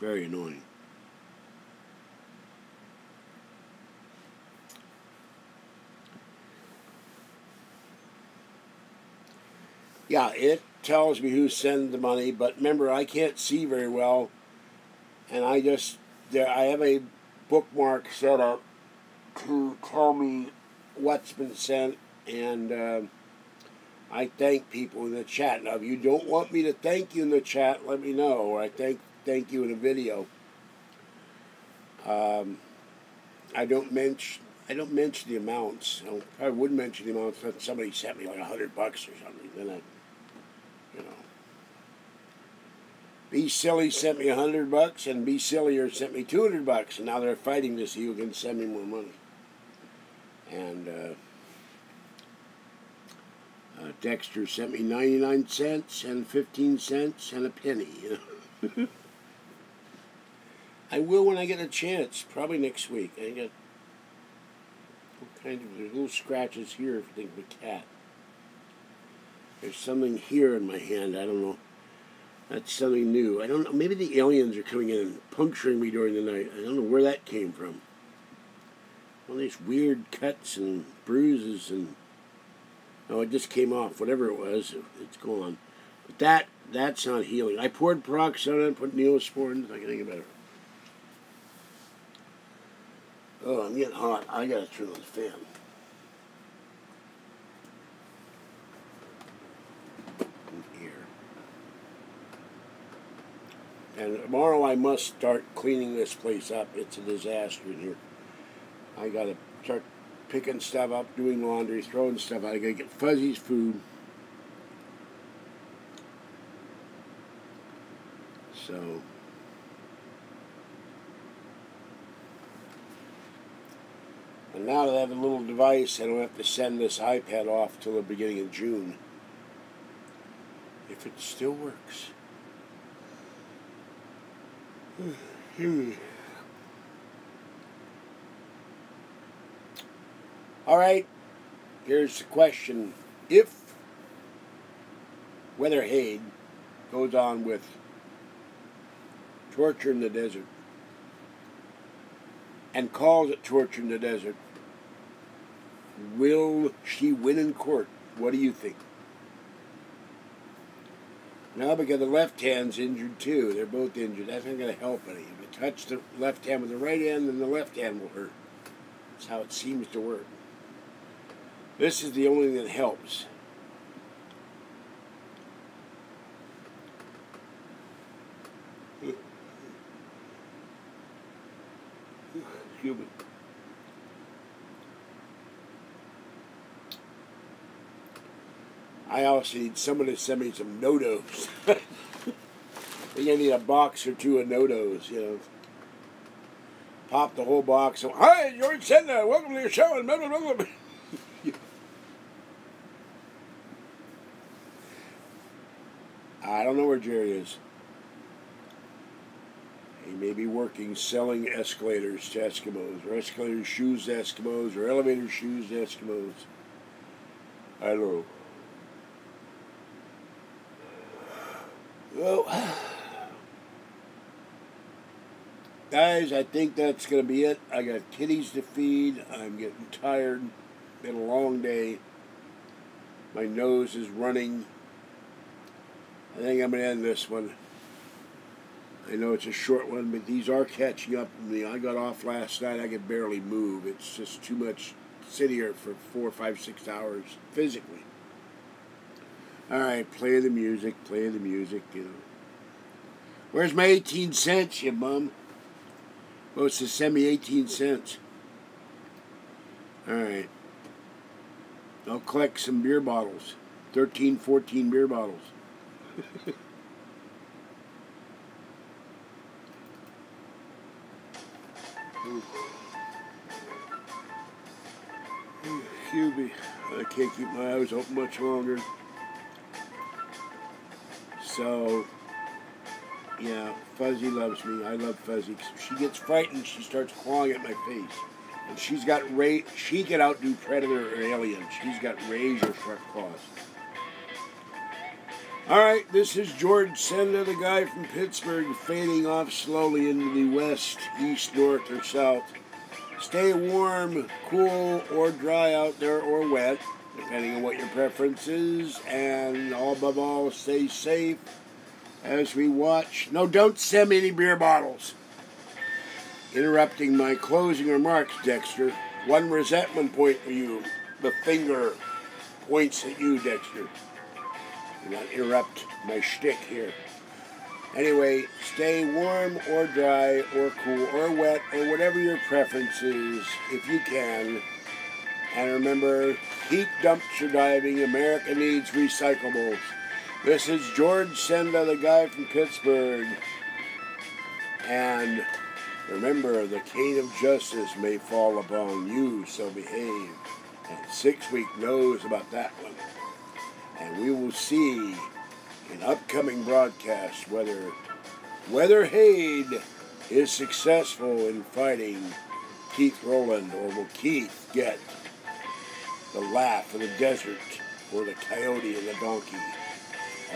Very annoying. Yeah, it tells me who sent the money, but remember, I can't see very well, and I have a bookmark set up to tell me what's been sent, and I thank people in the chat. Now, if you don't want me to thank you in the chat, let me know, or I thank you in a video. I don't mention the amounts. I would mention the amounts if somebody sent me like $100 or something. Then I, you know. Be Silly sent me $100, and Be Sillier sent me $200, and now they're fighting to see who can send me more money. And Dexter sent me 99 cents and 15 cents and a penny. I will when I get a chance, probably next week. I got all kinds of little scratches here if you think of a cat. There's something here in my hand, I don't know. That's something new. I don't know, maybe the aliens are coming in and puncturing me during the night. I don't know where that came from. All these weird cuts and bruises and... Oh, it just came off. Whatever it was, it's gone. But that's not healing. I poured peroxide on it, put Neosporin, it's not getting better. Oh, I'm getting hot. I gotta turn on the fan. Here. And tomorrow I must start cleaning this place up. It's a disaster in here. I gotta start picking stuff up, doing laundry, throwing stuff out. I gotta get Fuzzy's food. So... And now that I have a little device, I don't have to send this iPad off till the beginning of June. If it still works. All right, here's the question. If Weatherhead goes on with Torture in the Desert and calls it Torture in the Desert, will she win in court? What do you think? Now, because the left hand's injured too. They're both injured. That's not going to help any. If you touch the left hand with the right hand, then the left hand will hurt. That's how it seems to work. This is the only thing that helps. Excuse me. I also need someone to send me some no-dos. I think I need a box or two of no-dos, you know. Pop the whole box. So, hi, George Senda, welcome to your show. And blah, blah, blah, blah. I don't know where Jerry is. He may be working selling escalators to Eskimos, or escalator shoes to Eskimos, or elevator shoes to Eskimos. I don't know. Well, guys, I think that's going to be it. I got kitties to feed. I'm getting tired. Been a long day. My nose is running. I think I'm going to end this one. I know it's a short one, but these are catching up with me. I got off last night. I could barely move. It's just too much sit here for 4, 5, 6 hours physically. All right, play the music, you know. Where's my 18 cents, you bum? Supposed to send me 18 cents. All right. I'll collect some beer bottles. 13, 14 beer bottles. Excuse me. I can't keep my eyes open much longer. So, yeah, Fuzzy loves me. I love Fuzzy. If she gets frightened, she starts clawing at my face. And she can outdo Predator or Alien. She's got razor sharp claws. Alright, this is George Senda, the guy from Pittsburgh, fading off slowly into the west, east, north, or south. Stay warm, cool, or dry out there, or wet, depending on what your preference is. And all above all, stay safe as we watch. No, don't send me any beer bottles. Interrupting my closing remarks, Dexter. One resentment point for you. The finger points at you, Dexter. Do not interrupt my shtick here. Anyway, stay warm or dry or cool or wet or whatever your preference is, if you can. And remember, keep dumpster diving. America needs recyclables. This is George Senda, the guy from Pittsburgh. And remember, the cane of justice may fall upon you, so behave. And 6 Week knows about that one. And we will see in upcoming broadcasts whether Haid is successful in fighting Keith Rowland, or will Keith get the laugh of the desert or the coyote and the donkey.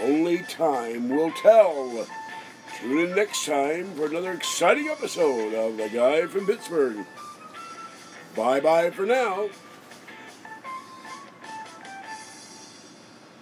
Only time will tell. Tune in next time for another exciting episode of The Guy from Pittsburgh. Bye-bye for now.